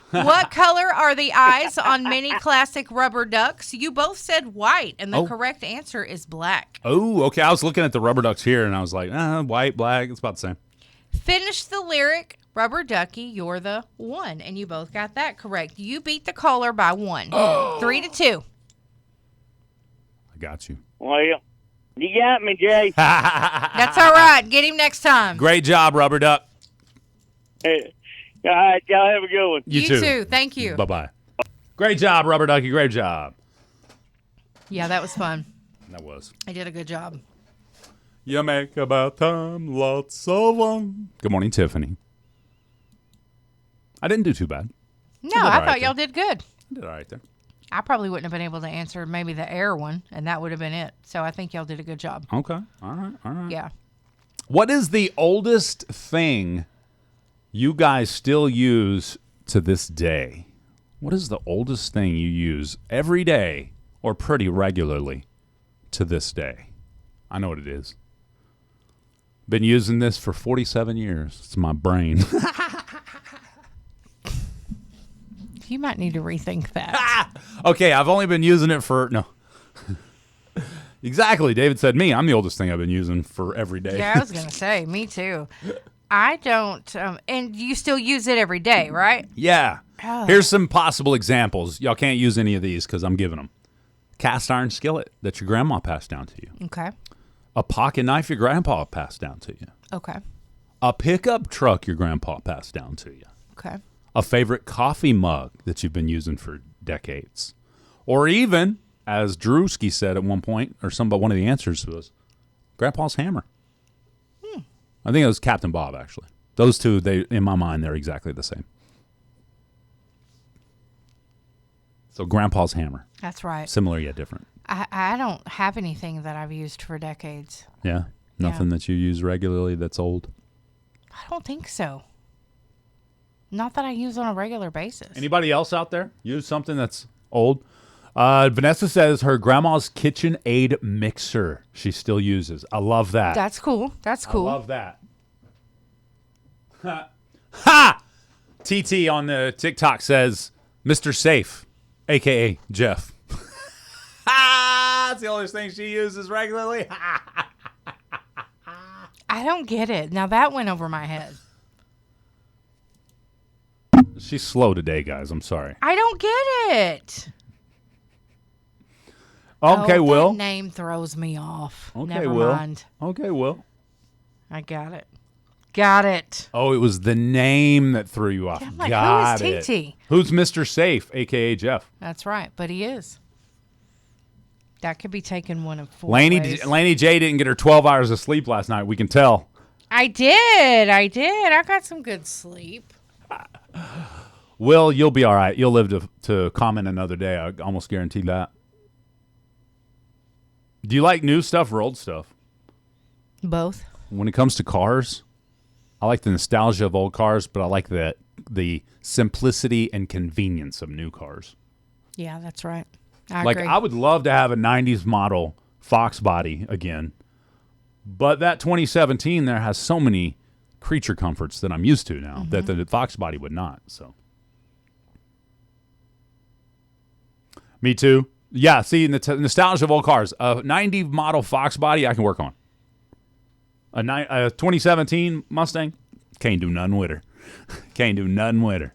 What color are the eyes on many classic rubber ducks? You both said white, and the Oh. correct answer is black. Oh, okay. I was looking at the rubber ducks here, and I was like, white, black. It's about the same. Finish the lyric. Rubber ducky, you're the one. And you both got that correct. You beat the caller by 1. 3-2. I got you. Well, you got me, Jay. That's all right. Get him next time. Great job, rubber duck. All right, y'all have a good one. You too. Thank you. Bye-bye. Great job, rubber ducky. Great job. Yeah, that was fun. That was. I did a good job. You make about time, lots of fun. Good morning, Tiffany. I didn't do too bad. No, all I right thought y'all there. did good. I did all right there. I probably wouldn't have been able to answer maybe the air one, and that would have been it. So I think y'all did a good job. Okay. All right. Yeah. What is the oldest thing you guys still use to this day? What is the oldest thing you use every day or pretty regularly to this day? I know what it is. Been using this for 47 years. It's my brain. You might need to rethink that. Okay, I've only been using it for... No. Exactly. David said me. I'm the oldest thing I've been using for every day. Yeah, I was going to say, me too. I don't, and you still use it every day, right? Yeah. Oh. Here's some possible examples. Y'all can't use any of these because I'm giving them. Cast iron skillet that your grandma passed down to you. Okay. A pocket knife your grandpa passed down to you. Okay. A pickup truck your grandpa passed down to you. Okay. A favorite coffee mug that you've been using for decades. Or even, as Drewski said at one point, or one of the answers was, Grandpa's hammer. I think it was Captain Bob, actually. Those two, in my mind, they're exactly the same. So Grandpa's hammer. That's right. Similar yet different. I don't have anything that I've used for decades. Yeah? Nothing that you use regularly that's old? I don't think so. Not that I use on a regular basis. Anybody else out there use something that's old? Vanessa says her grandma's KitchenAid mixer she still uses. I love that. That's cool. That's cool. I love that. Ha! TT on the TikTok says Mr. Safe, a.k.a. Jeff. That's the only thing she uses regularly. I don't get it. Now that went over my head. She's slow today, guys. I'm sorry. I don't get it. Okay, Will. That name throws me off. Okay, Never Will. mind. Okay, Will. I got it. Got it. Oh, it was the name that threw you off. Yeah, I'm like, Got who is it. TT? Who's Mr. Safe, a.k.a. Jeff? That's right, but he is. That could be taken one of four Laney J didn't get her 12 hours of sleep last night. We can tell. I did. I got some good sleep. Will, you'll be all right. You'll live to comment another day. I almost guarantee that. Do you like new stuff or old stuff? Both. When it comes to cars, I like the nostalgia of old cars, but I like the simplicity and convenience of new cars. Yeah, that's right. I agree. I would love to have a 90s model Fox body again, but that 2017 there has so many creature comforts that I'm used to now that the Fox body would not. So, me too. Yeah, see, nostalgia of old cars. A 90 model Fox body I can work on. A 2017 Mustang, can't do nothing with her. Can't do nothing with her.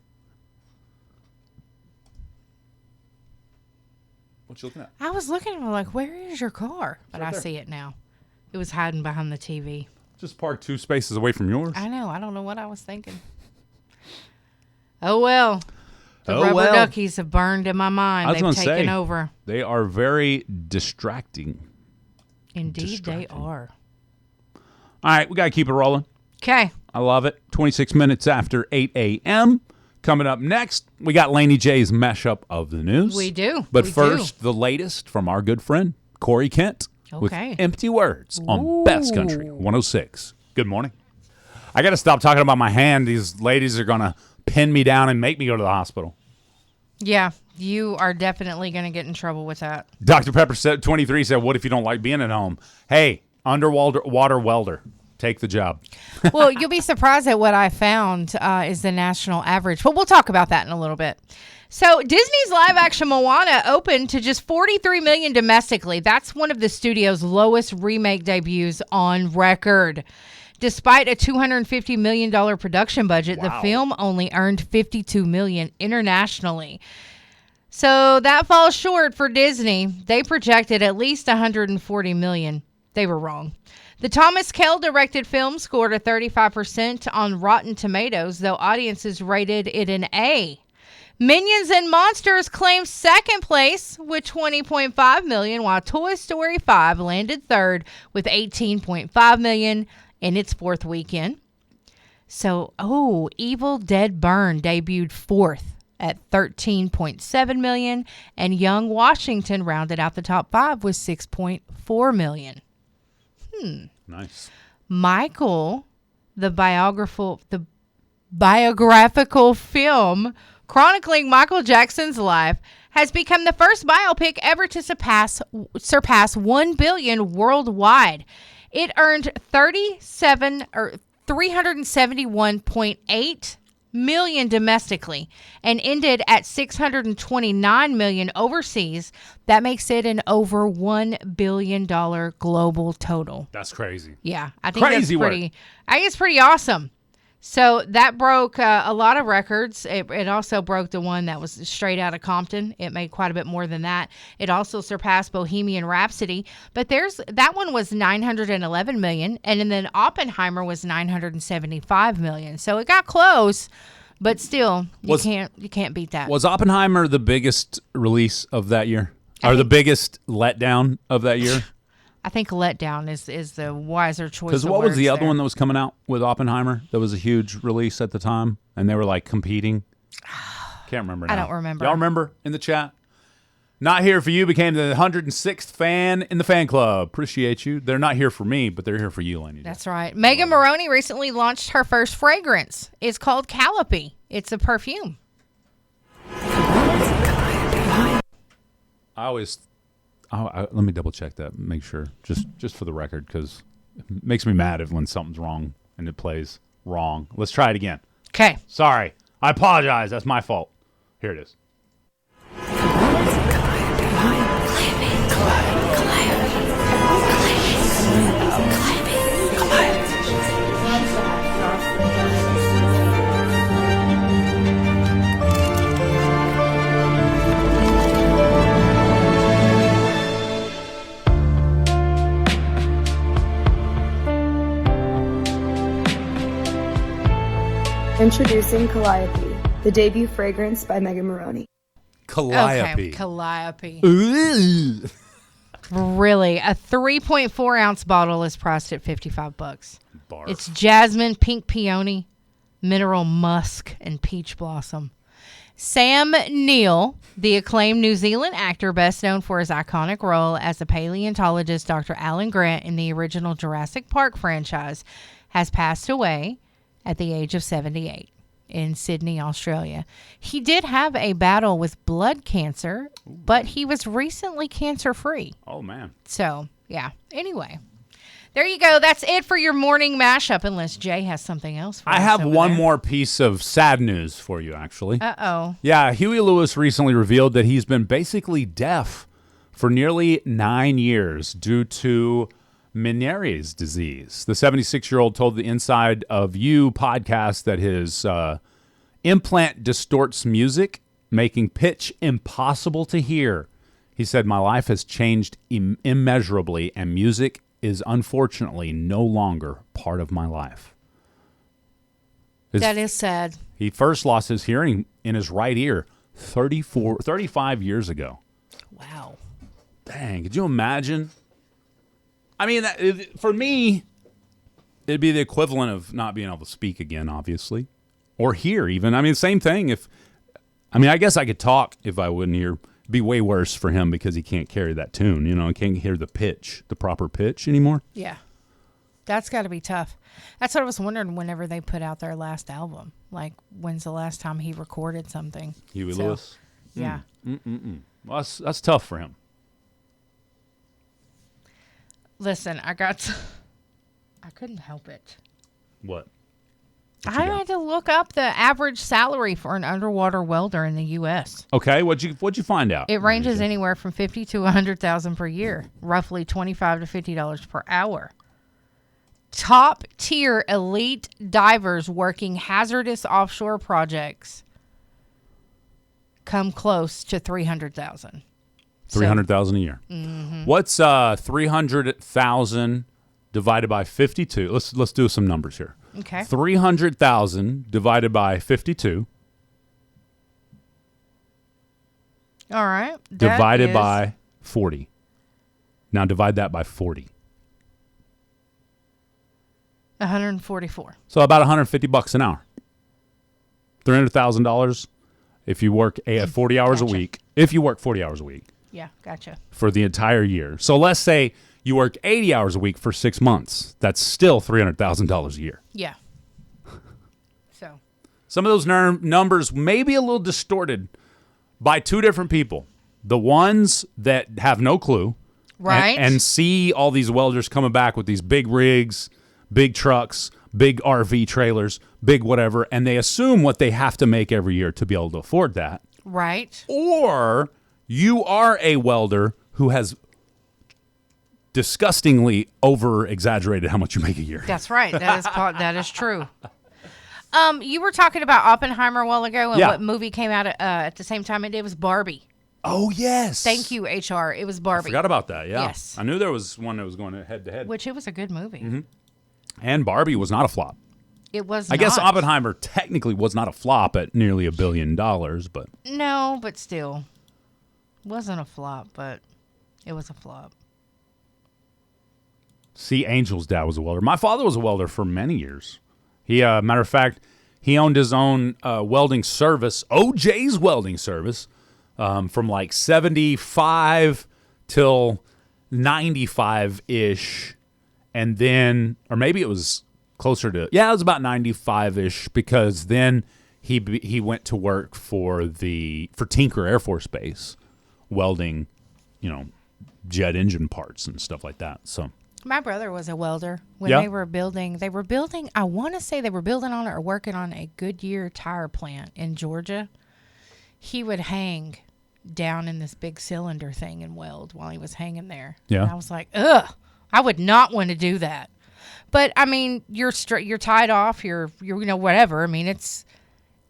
What you looking at? I was looking and I'm like, where is your car? But I there. see it now. It was hiding behind the TV. Just parked 2 spaces away from yours. I know. I don't know what I was thinking. Oh, well. The Oh, rubber well. duckies have burned in my mind. I was They've gonna taken say, over. They are very distracting. Indeed, distracting. they are. All right, we got to keep it rolling. Okay. I love it. 26 minutes after 8 a.m. Coming up next, we got Laney J's mashup of the news. We do. But We first, the latest from our good friend, Corey Kent, with Okay. Empty Words on Best Country 106. Good morning. I got to stop talking about my hand. These ladies are going to pin me down and make me go to the hospital. Yeah, you are definitely going to get in trouble with that. Dr. Pepper said 23 said, what if you don't like being at home? Hey, underwater welder. Take the job. Well, you'll be surprised at what I found is the national average. But we'll talk about that in a little bit. So Disney's live-action Moana opened to just $43 million domestically. That's one of the studio's lowest remake debuts on record. Despite a $250 million production budget, the film only earned $52 million internationally. So that falls short for Disney. They projected at least $140 million. They were wrong. The Thomas Kell directed film scored a 35% on Rotten Tomatoes, though audiences rated it an A. Minions and Monsters claimed second place with $20.5 million, while Toy Story 5 landed third with $18.5 million in its fourth weekend. So, Evil Dead Burn debuted fourth at $13.7 million, and Young Washington rounded out the top five with $6.4 million. Nice. Michael, the biographical film chronicling Michael Jackson's life, has become the first biopic ever to surpass 1 billion worldwide. It earned $371.8 million domestically and ended at $629 million overseas. That makes it an over $1 billion global total. That's crazy. Yeah, I think Crazy that's pretty. I think it's pretty awesome. So that broke a lot of records. It also broke the one that was straight out of Compton. It made quite a bit more than that. It also surpassed Bohemian Rhapsody. But that one was $911 million, and then Oppenheimer was $975 million. So it got close, but still, you can't beat that. Was Oppenheimer the biggest release of that year? Or the biggest letdown of that year? I think letdown is the wiser choice. Because of what was the words other there. one that was coming out with Oppenheimer that was a huge release at the time? And they were like competing. Can't remember now. I don't remember. Y'all remember in the chat? Not Here For You became the 106th fan in the fan club. Appreciate you. They're not here for me, but they're here for you, Laney. That's right. Megan Maroney recently launched her first fragrance. It's called Calliope. It's a perfume. Let me double check that, make sure, just for the record, because it makes me mad when something's wrong and it plays wrong. Let's try it again. Okay. Sorry, I apologize. That's my fault. Here it is. Introducing Calliope, the debut fragrance by Megan Maroney. Calliope. Okay, Calliope. Ooh. Really, a 3.4 ounce bottle is priced at $55. Barf. It's jasmine, pink peony, mineral musk, and peach blossom. Sam Neill, the acclaimed New Zealand actor best known for his iconic role as the paleontologist Dr. Alan Grant in the original Jurassic Park franchise, has passed away at the age of 78 in Sydney, Australia. He did have a battle with blood cancer, but he was recently cancer-free. Oh, man. So, yeah. Anyway, there you go. That's it for your morning mashup, unless Jay has something else for us. I have over one there. more piece of sad news for you, actually. Uh-oh. Yeah, Huey Lewis recently revealed that he's been basically deaf for nearly 9 years due to Meniere's disease. The 76-year-old told the Inside of You podcast that his implant distorts music, making pitch impossible to hear. He said, "My life has changed immeasurably, and music is unfortunately no longer part of my life." That is sad. He first lost his hearing in his right ear 35 years ago. Wow. Dang, could you imagine? I mean, for me, it'd be the equivalent of not being able to speak again, obviously, or hear even. I mean, same thing. I guess I could talk if I wouldn't hear. It'd be way worse for him because he can't carry that tune. You know, he can't hear the pitch, the proper pitch anymore. Yeah. That's got to be tough. That's what I was wondering whenever they put out their last album. Like, when's the last time he recorded something? Huey Lewis? Yeah. Well, that's tough for him. Listen, I couldn't help it. What? I had to look up the average salary for an underwater welder in the U.S. Okay, what'd you find out? It ranges anywhere from $50,000 to $100,000 per year, roughly $25 to $50 per hour. Top tier elite divers working hazardous offshore projects come close to $300,000. $300,000 a year. Mm-hmm. What's 300,000 divided by 52? Let's do some numbers here. Okay. 300,000 divided by 52. All right. Divided by 40. Now divide that by 40. 144. So about $150 an hour. $300,000 if you work 40 hours a week. If you work 40 hours a week. Yeah, gotcha. For the entire year. So let's say you work 80 hours a week for 6 months. That's still $300,000 a year. Yeah. So. Some of those numbers may be a little distorted by two different people. The ones that have no clue. Right. And see all these welders coming back with these big rigs, big trucks, big RV trailers, big whatever, and they assume what they have to make every year to be able to afford that. Right. Or you are a welder who has disgustingly over-exaggerated how much you make a year. That's right. That is true. You were talking about Oppenheimer a while ago, and what movie came out at the same time it did? It was Barbie. Oh, yes. Thank you, HR. It was Barbie. I forgot about that, yeah. Yes. I knew there was one that was going head-to-head. Which it was a good movie. Mm-hmm. And Barbie was not a flop. It was I guess Oppenheimer technically was not a flop at nearly $1 billion, but... No, but still. Wasn't a flop, but it was a flop. See, Angel's dad was a welder. My father was a welder for many years. He, matter of fact, he owned his own welding service, OJ's Welding Service, from like 75 till 95-ish. And then, or maybe it was closer to, it was about 95-ish, because then he went to work for Tinker Air Force Base, welding, jet engine parts and stuff like that. So my brother was a welder when they were building, I want to say they were building on it or working on a Goodyear tire plant in Georgia. He would hang down in this big cylinder thing and weld while he was hanging there. Yeah. And I was like, ugh, I would not want to do that. But I mean, you're tied off, you're whatever. I mean, it's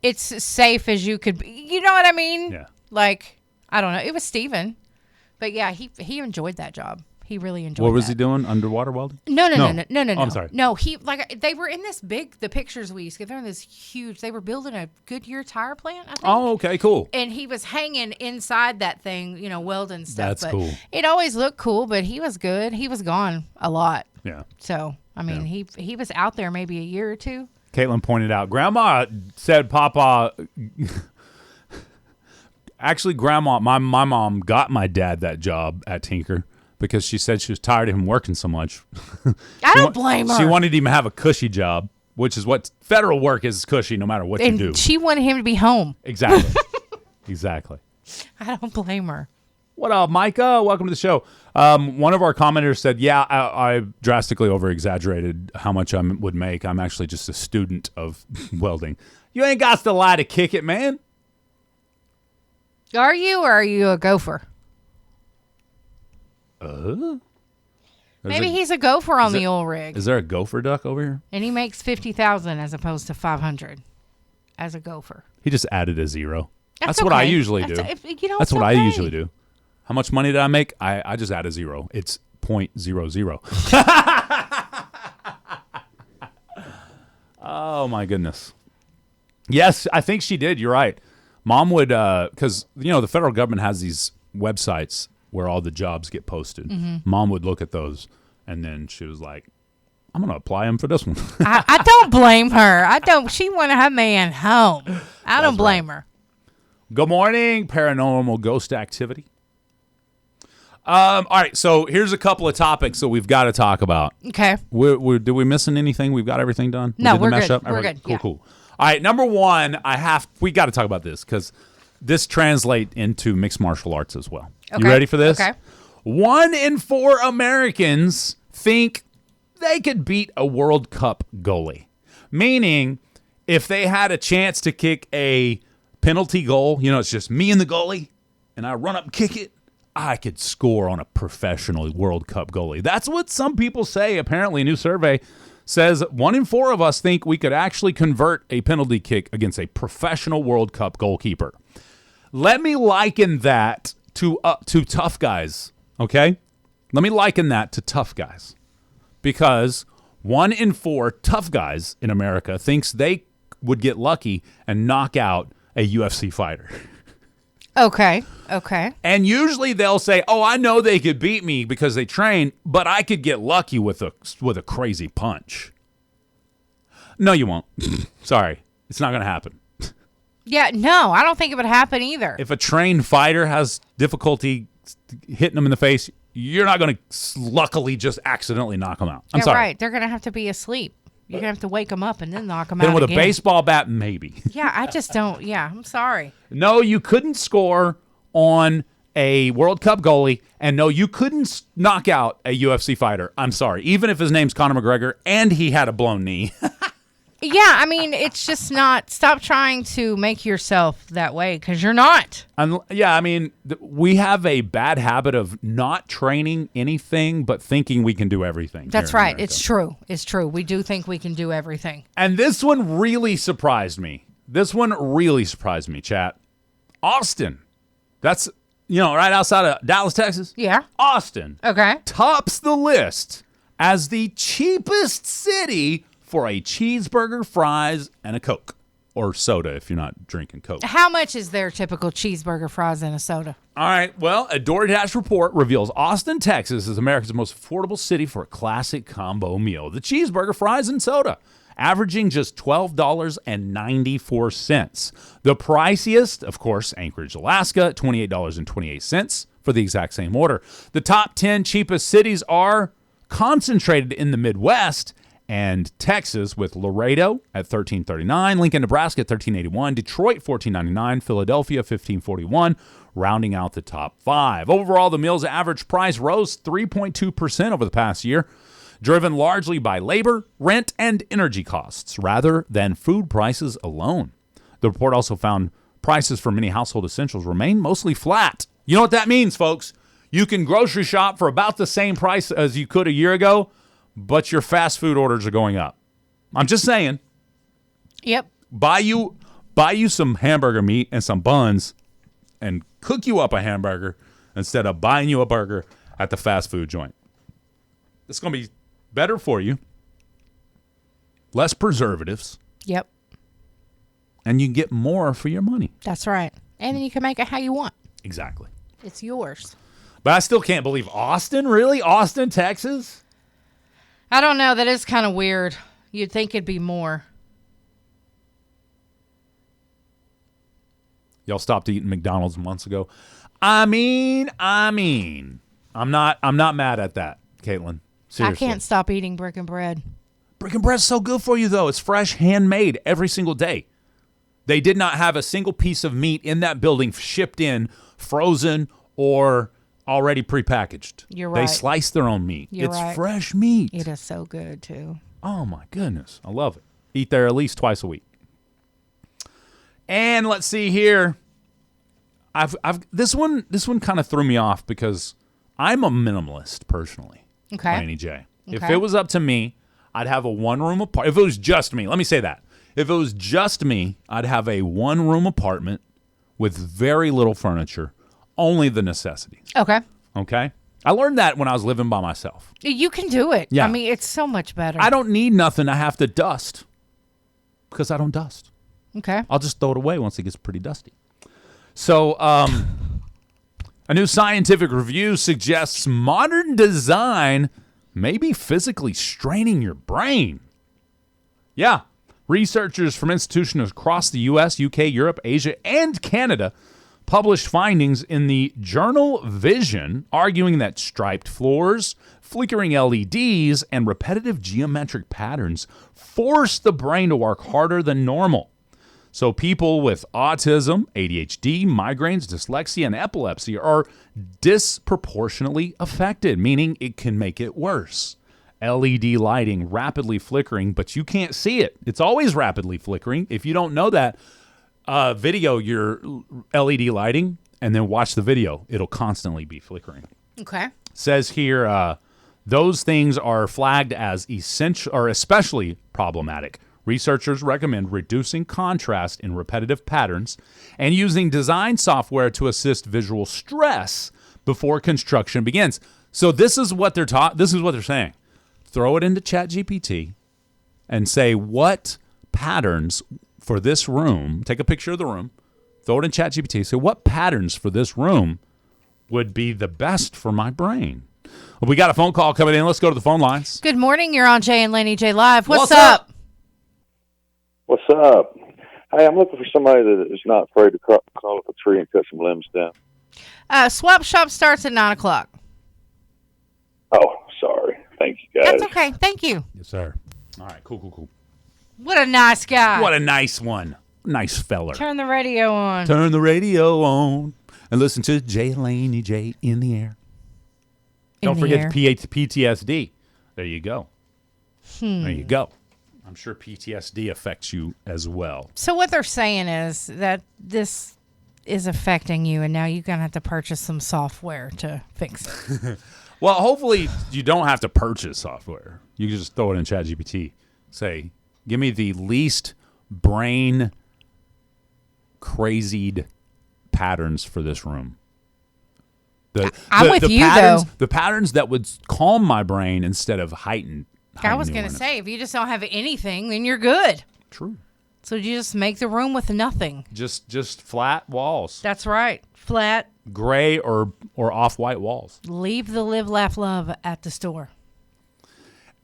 as safe as you could be. You know what I mean? Yeah. Like, I don't know. It was Steven. But yeah, he enjoyed that job. He really enjoyed. What was that. he doing? Underwater welding? No. Oh, I'm sorry. No, they were in this big. The pictures we used to get, they're in this huge. They were building a Goodyear tire plant, I think. Oh, okay, cool. And he was hanging inside that thing, welding stuff. That's cool. It always looked cool, but he was good. He was gone a lot. Yeah. So I mean, he was out there maybe a year or two. Caitlin pointed out, Grandma said Papa. Actually, Grandma, my mom got my dad that job at Tinker because she said she was tired of him working so much. I don't blame her. She wanted him to have a cushy job, which is what federal work is cushy no matter what you do. She wanted him to be home. Exactly. Exactly. I don't blame her. What up, Micah? Welcome to the show. One of our commenters said, yeah, I drastically over-exaggerated how much I would make. I'm actually just a student of welding. You ain't got to lie to kick it, man. Are you, or are you a gopher? Maybe he's a gopher on the oil rig. Is there a gopher duck over here? And he makes $50,000 as opposed to $500 as a gopher. He just added a zero. That's okay. what I usually do. That's what I usually do. How much money did I make? I just add a zero. It's 0.00. Oh, my goodness. Yes, I think she did. You're right. Mom would, because, the federal government has these websites where all the jobs get posted. Mm-hmm. Mom would look at those, and then she was like, I'm going to apply them for this one. I don't blame her. She wanted her man home. I don't blame her. Good morning, paranormal ghost activity. All right, so here's a couple of topics that we've got to talk about. Okay. Did we missing anything? We've got everything done? No, we're good. We're good. Cool. All right, number one, we got to talk about this because this translates into mixed martial arts as well. Okay. You ready for this? Okay. 1 in 4 Americans think they could beat a World Cup goalie. Meaning, if they had a chance to kick a penalty goal, it's just me and the goalie, and I run up and kick it, I could score on a professional World Cup goalie. That's what some people say. Apparently, a new survey says 1 in 4 of us think we could actually convert a penalty kick against a professional World Cup goalkeeper. Let me liken that to tough guys, okay? Let me liken that to tough guys. Because 1 in 4 tough guys in America thinks they would get lucky and knock out a UFC fighter. Okay. And usually they'll say, "Oh, I know they could beat me because they train, but I could get lucky with a crazy punch." No, you won't. Sorry, it's not going to happen. Yeah, no, I don't think it would happen either. If a trained fighter has difficulty hitting them in the face, you're not going to luckily just accidentally knock them out. I'm sorry. Right. They're going to have to be asleep. You're going to have to wake them up and then knock them out Then with again. a baseball bat, maybe. Yeah, I just don't. Yeah, I'm sorry. No, you couldn't score on a World Cup goalie, and no, you couldn't knock out a UFC fighter. I'm sorry. Even if his name's Conor McGregor and he had a blown knee. Yeah, I mean, it's just not. Stop trying to make yourself that way because you're not. Yeah, I mean, we have a bad habit of not training anything but thinking we can do everything. That's right. It's true. It's true. We do think we can do everything. And this one really surprised me. Chat. Austin. That's, right outside of Dallas, Texas. Yeah. Austin. Okay. Tops the list as the cheapest city for a cheeseburger, fries, and a Coke. Or soda if you're not drinking Coke. How much is their typical cheeseburger, fries, and a soda? All right. Well, a DoorDash report reveals Austin, Texas is America's most affordable city for a classic combo meal. The cheeseburger, fries, and soda, averaging just $12.94. The priciest, of course, Anchorage, Alaska, $28.28 for the exact same order. The top 10 cheapest cities are concentrated in the Midwest and Texas, with Laredo at $13.39, Lincoln, Nebraska at $13.81, Detroit $14.99, Philadelphia $15.41, rounding out the top 5. Overall, the meal's average price rose 3.2% over the past year, driven largely by labor, rent, and energy costs, rather than food prices alone. The report also found prices for many household essentials remain mostly flat. You know what that means, folks? You can grocery shop for about the same price as you could a year ago, but your fast food orders are going up. I'm just saying. Yep. Buy you some hamburger meat and some buns and cook you up a hamburger instead of buying you a burger at the fast food joint. It's going to be better for you. Less preservatives. Yep. And you can get more for your money. That's right. And then you can make it how you want. Exactly. It's yours. But I still can't believe Austin, really? Austin, Texas? I don't know. That is kind of weird. You'd think it'd be more. Y'all stopped eating McDonald's months ago. I mean, I'm not mad at that, Caitlin. Seriously. I can't stop eating brick and bread. Brick and bread's so good for you, though. It's fresh, handmade every single day. They did not have a single piece of meat in that building shipped in, frozen, or already prepackaged. You're right. They slice their own meat. You're it's right. fresh meat. It is so good, too. Oh, my goodness. I love it. Eat there at least twice a week. And let's see here. This one kind of threw me off because I'm a minimalist personally. Okay. Laney J. If Okay. it was up to me, I'd have a one-room apartment. If it was just me, let me say that. If it was just me, I'd have a one-room apartment with very little furniture, only the necessities. Okay. Okay? I learned that when I was living by myself. You can do it. Yeah. I mean, it's so much better. I don't need nothing I have to dust because I don't dust. Okay. I'll just throw it away once it gets pretty dusty. So, a new scientific review suggests modern design may be physically straining your brain. Yeah. Researchers from institutions across the U.S., U.K., Europe, Asia, and Canada published findings in the journal Vision, arguing that striped floors, flickering LEDs, and repetitive geometric patterns force the brain to work harder than normal. So people with autism, ADHD, migraines, dyslexia, and epilepsy are disproportionately affected, meaning it can make it worse. LED lighting, rapidly flickering, but you can't see it. It's always rapidly flickering. If you don't know that, video your LED lighting and then watch the video. It'll constantly be flickering. Okay. Says here, those things are flagged as essential or especially problematic. Researchers recommend reducing contrast in repetitive patterns and using design software to assist visual stress before construction begins. So this is what they're This is what they're saying. Throw it into ChatGPT and say what patterns for this room. Take a picture of the room. Throw it in ChatGPT. Say what patterns for this room would be the best for my brain. Well, we got a phone call coming in. Let's go to the phone lines. Good morning. You're on Jay and Laney J Live. What's up? What's up? Hey, I'm looking for somebody that is not afraid to call up a tree and cut some limbs down. Swap shop starts at 9 o'clock. Oh, sorry. Thank you, guys. That's okay. Thank you. Yes, sir. All right, cool. What a nice guy. What a nice one. Nice feller. Turn the radio on. Turn the radio on and listen to Jay Laney J in the air. Don't forget PTSD. There you go. There you go. I'm sure PTSD affects you as well. So what they're saying is that this is affecting you, and now you're going to have to purchase some software to fix it. Well, hopefully you don't have to purchase software. You can just throw it in ChatGPT. Say, give me the least brain crazied patterns for this room. I'm with you, patterns, though. The patterns that would calm my brain instead of heighten I was going to say, if you just don't have anything, then you're good. True. So you just make the room with nothing. Just flat walls. That's right. Flat. Gray or off-white walls. Leave the live, laugh, love at the store.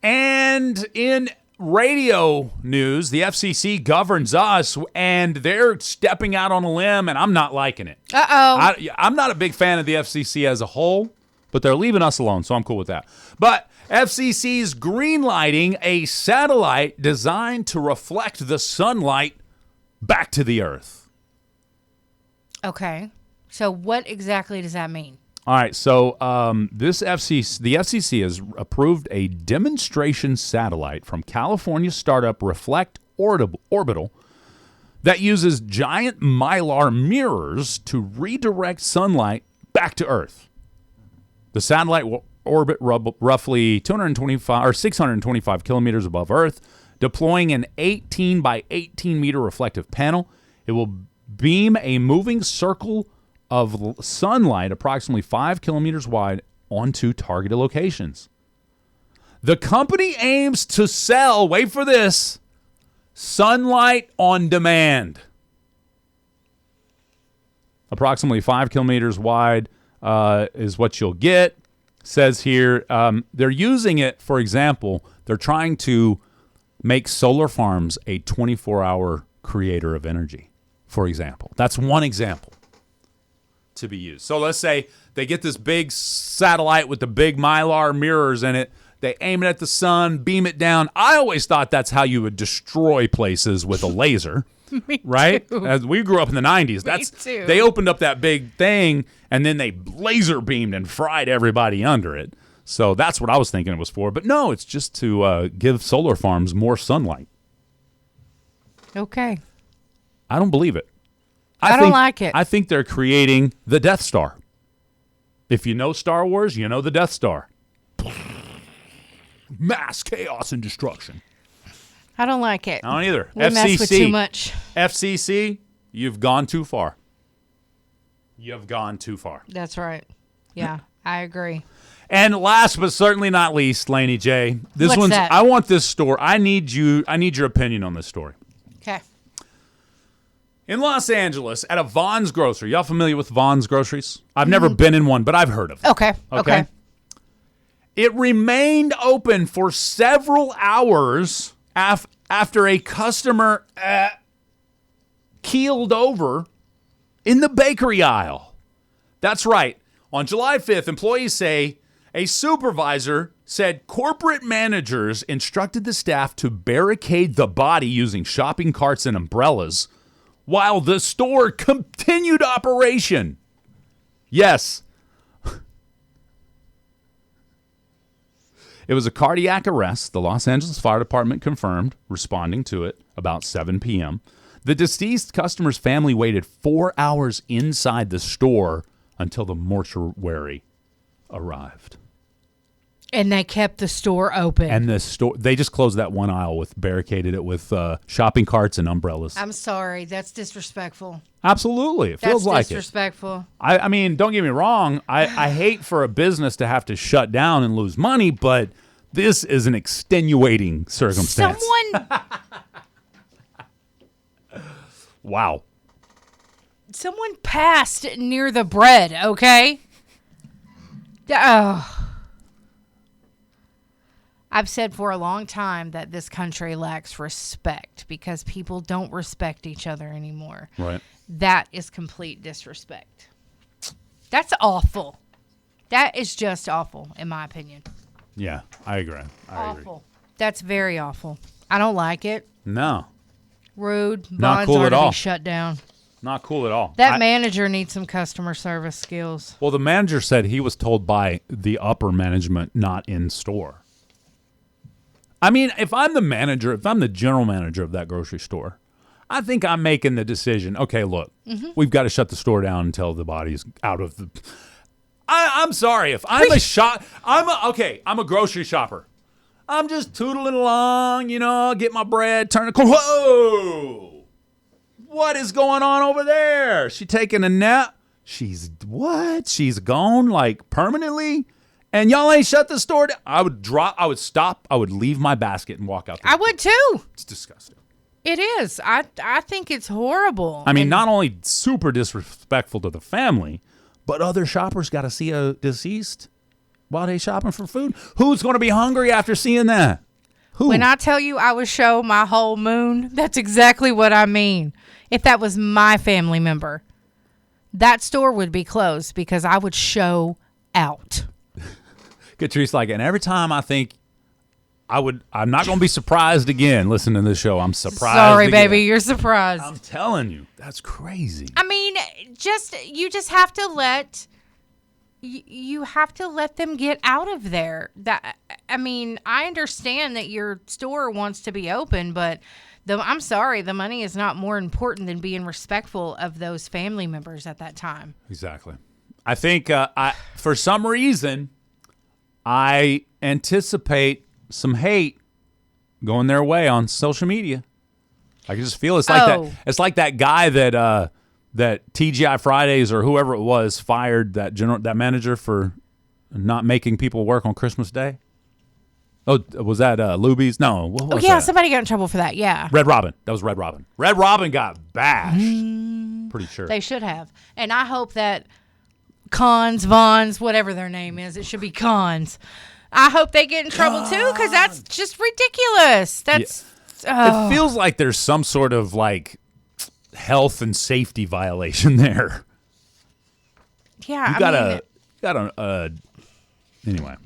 And in radio news, the FCC governs us, and they're stepping out on a limb, and I'm not liking it. Uh-oh. I'm not a big fan of the FCC as a whole, but they're leaving us alone, so I'm cool with that. But FCC's greenlighting a satellite designed to reflect the sunlight back to the Earth. Okay. So what exactly does that mean? All right, so the FCC has approved a demonstration satellite from California startup Reflect Orbital that uses giant mylar mirrors to redirect sunlight back to Earth. The satellite will orbit roughly 225 or 625 kilometers above Earth, deploying an 18 by 18 meter reflective panel. It will beam a moving circle of sunlight approximately 5 kilometers wide onto targeted locations. The company aims to sell, wait for this, sunlight on demand. Approximately 5 kilometers wide is what you'll get. Says here, they're using it, for example, they're trying to make solar farms a 24-hour creator of energy, for example. That's one example to be used. So let's say they get this big satellite with the big Mylar mirrors in it. They aim it at the sun, beam it down. I always thought that's how you would destroy places with a laser. Me right? too. As we grew up in the 90s. Too. They opened up that big thing and then they laser beamed and fried everybody under it. So that's what I was thinking it was for. But no, it's just to give solar farms more sunlight. Okay. I don't believe it. I don't like it. I think they're creating the Death Star. If you know Star Wars, you know the Death Star. Mass chaos and destruction. I don't like it. I don't either. We mess with too much. FCC, you've gone too far. You've gone too far. That's right. Yeah, I agree. And last but certainly not least, Laney J, What's that? I want this story. I need your opinion on this story. Okay. In Los Angeles, at a Vons grocery. Y'all familiar with Vons groceries? I've never been in one, but I've heard of them. Okay. It remained open for several hours after a customer keeled over in the bakery aisle. That's right. On July 5th, employees say a supervisor said corporate managers instructed the staff to barricade the body using shopping carts and umbrellas while the store continued operation. Yes. It was a cardiac arrest. The Los Angeles Fire Department confirmed, responding to it about 7 p.m. The deceased customer's family waited 4 hours inside the store until the mortuary arrived. And they kept the store open. And they just closed that one aisle barricaded it with shopping carts and umbrellas. I'm sorry. That's disrespectful. Absolutely. It feels like it. That's disrespectful. I mean, don't get me wrong. I hate for a business to have to shut down and lose money, but this is an extenuating circumstance. Wow. Someone passed near the bread, okay? Oh. I've said for a long time that this country lacks respect because people don't respect each other anymore. Right. That is complete disrespect. That's awful. That is just awful, in my opinion. Yeah, I agree. I agree. That's very awful. I don't like it. No. Rude. Not Bonds cool are at to all. be shut down. Not cool at all. That manager needs some customer service skills. Well, the manager said he was told by the upper management not in store. I mean, if I'm the general manager of that grocery store, I think I'm making the decision. Okay, look, we've got to shut the store down until the body's out of the. I'm sorry if I'm I'm a grocery shopper. I'm just tootling along, get my bread, turn the corner. Whoa! What is going on over there? She taking a nap? She's gone like permanently? And y'all ain't shut the store down? I would stop, I would leave my basket and walk out. I would too. It's disgusting. It is. I think it's horrible. I mean, not only super disrespectful to the family, but other shoppers got to see a deceased while they shopping for food. Who's going to be hungry after seeing that? Who? When I tell you I would show my whole moon, that's exactly what I mean. If that was my family member, that store would be closed because I would show out. Catrice, and every time I think I'm not going to be surprised again listening to this show. I'm surprised. Sorry, again. baby, you're surprised. I'm telling you, that's crazy. I mean, you just have to let you have to let them get out of there. I understand that your store wants to be open, but I'm sorry, the money is not more important than being respectful of those family members at that time. Exactly. I think for some reason, I anticipate some hate going their way on social media. I can just feel it's like that. It's like that guy that TGI Fridays or whoever it was fired that manager for not making people work on Christmas Day. Oh, was that Luby's? No. What was that? Somebody got in trouble for that. Yeah. Red Robin. That was Red Robin. Red Robin got bashed. Pretty sure. They should have. And I hope that Cons, Vons, whatever their name is, it should be Cons. I hope they get in trouble too, because that's just ridiculous. That's. It feels like there's some sort of like health and safety violation there. Yeah, you gotta. Anyway.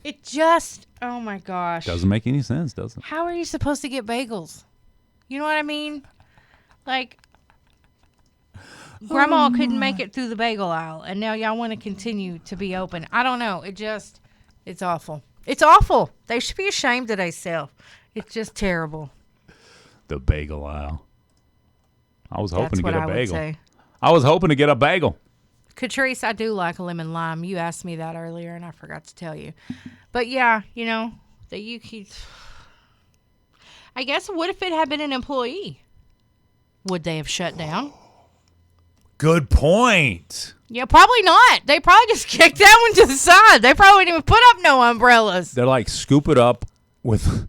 It just, oh my gosh. Doesn't make any sense, does it? How are you supposed to get bagels? You know what I mean? Like, Grandma couldn't make it through the bagel aisle, and now y'all want to continue to be open. I don't know. It's awful. It's awful. They should be ashamed of themselves. It's just terrible. The bagel aisle. I was hoping to get a bagel. Would say. I was hoping to get a bagel. Catrice, I do like a lemon lime. You asked me that earlier, and I forgot to tell you. But yeah, I guess, what if it had been an employee? Would they have shut down? Good point. Yeah, probably not. They probably just kicked that one to the side. They probably didn't even put up no umbrellas. They're like, scoop it up with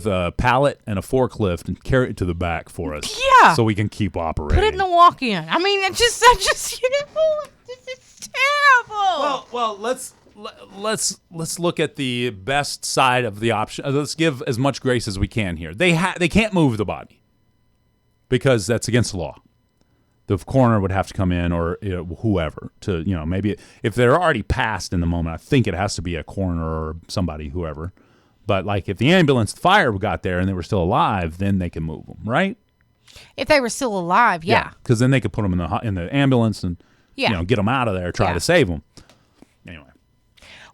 a pallet and a forklift and carry it to the back for us. Yeah. So we can keep operating. Put it in the walk-in. I mean, it's just it's terrible. Well, let's look at the best side of the option. Let's give as much grace as we can here. They can't move the body because that's against the law. The coroner would have to come in, or whoever, to maybe if they're already passed in the moment. I think it has to be a coroner or somebody, whoever. But like if the ambulance, fire got there and they were still alive, then they can move them, right? If they were still alive, yeah. Because then they could put them in the ambulance and get them out of there, try to save them. Anyway.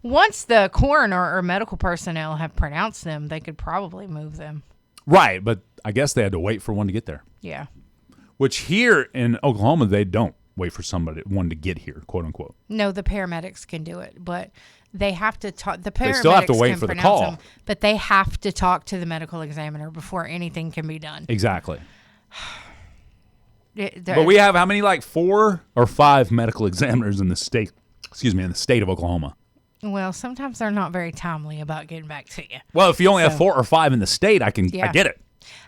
Once the coroner or medical personnel have pronounced them, they could probably move them. Right, but I guess they had to wait for one to get there. Yeah. Which here in Oklahoma, they don't wait for one to get here, quote unquote. No, the paramedics can do it, but they have to talk. The paramedics they still have to wait for the call, them, but they have to talk to the medical examiner before anything can be done. Exactly. But we have how many? Like 4 or 5 medical examiners in the state. Excuse me, in the state of Oklahoma. Well, sometimes they're not very timely about getting back to you. Well, if you only have 4 or 5 in the state, I get it.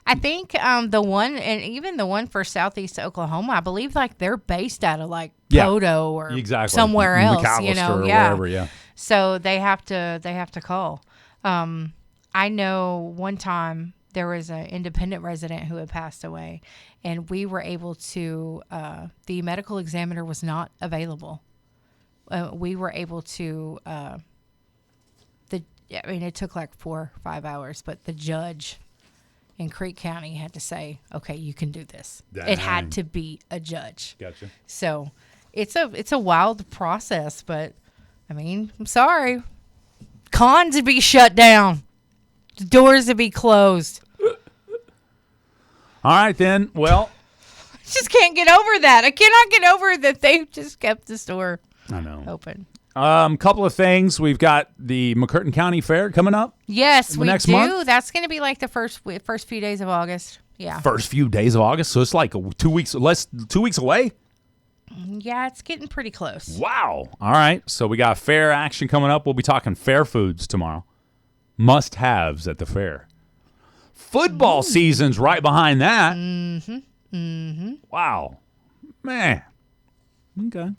I think the one, and even the one for Southeast Oklahoma, I believe like they're based out of like Podo or somewhere else, or wherever, yeah. So they have to call. I know one time there was an independent resident who had passed away, and we were able to. The medical examiner was not available. We were able to. It took like 4 or 5 hours, but the judge in Creek County had to say, okay, you can do this. Dang. It had to be a judge. Gotcha. So it's a wild process, but I mean, I'm sorry. Cons to be shut down. The doors to be closed. All right, then. Well, I just can't get over that. I cannot get over that they just kept the store open. Couple of things. We've got the McCurtain County Fair coming up. Yes, we next do. Month. That's going to be like the first few days of August. Yeah. First few days of August, so it's like 2 weeks away. Yeah, it's getting pretty close. Wow. All right. So we got fair action coming up. We'll be talking fair foods tomorrow. Must-haves at the fair. Football season's right behind that. Mm-hmm. Mm-hmm. Wow. Man. Okay.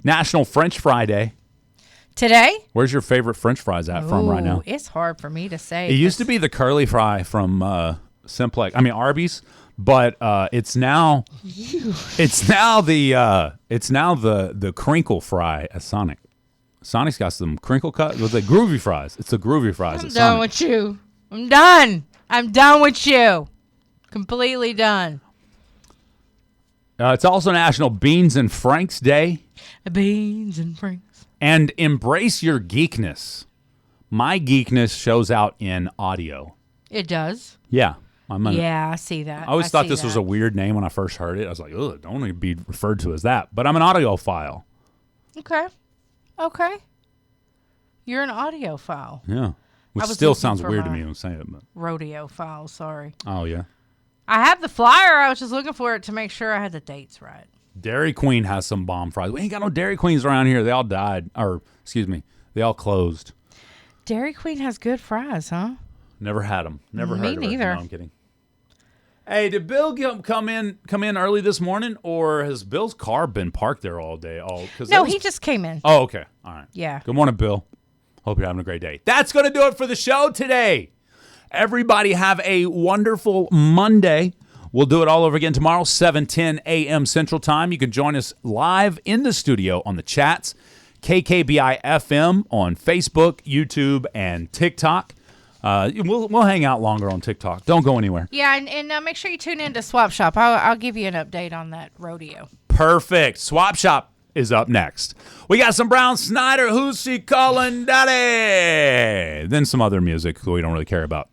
National French Fry Day. Today? Where's your favorite French fries from right now? It's hard for me to say. It used to be the curly fry from Arby's, but it's now the crinkle fry at Sonic. Sonic's got some crinkle cut with the groovy fries. It's the groovy fries. I'm done with you. I'm done. I'm done with you. Completely done. It's also National Beans and Franks Day. Beans and Franks. And embrace your geekness. My geekness shows out in audio. It does? Yeah. I see that. I always thought this was a weird name when I first heard it. I was like, ugh, don't want to be referred to as that. But I'm an audiophile. Okay. You're an audiophile. Yeah. Which still sounds weird to me when I'm saying it. But. Rodeo file, sorry. Oh, yeah. I have the flyer. I was just looking for it to make sure I had the dates right. Dairy Queen has some bomb fries. We ain't got no Dairy Queens around here. They all died. Or, excuse me, They all closed. Dairy Queen has good fries, huh? Never had them. Never Me heard of it. neither. No, I'm kidding. Hey, did Bill come in early this morning, or has Bill's car been parked there all day? No, he just came in. Oh, okay. All right. Yeah. Good morning, Bill. Hope you're having a great day. That's going to do it for the show today. Everybody have a wonderful Monday. We'll do it all over again tomorrow, 7:10 a.m. Central Time. You can join us live in the studio on the chats, KKBI FM on Facebook, YouTube, and TikTok. We'll hang out longer on TikTok. Don't go anywhere. Yeah, and make sure you tune in to Swap Shop. I'll give you an update on that rodeo. Perfect. Swap Shop is up next. We got some Brown Snyder, Who's She Calling Daddy? Then some other music we don't really care about.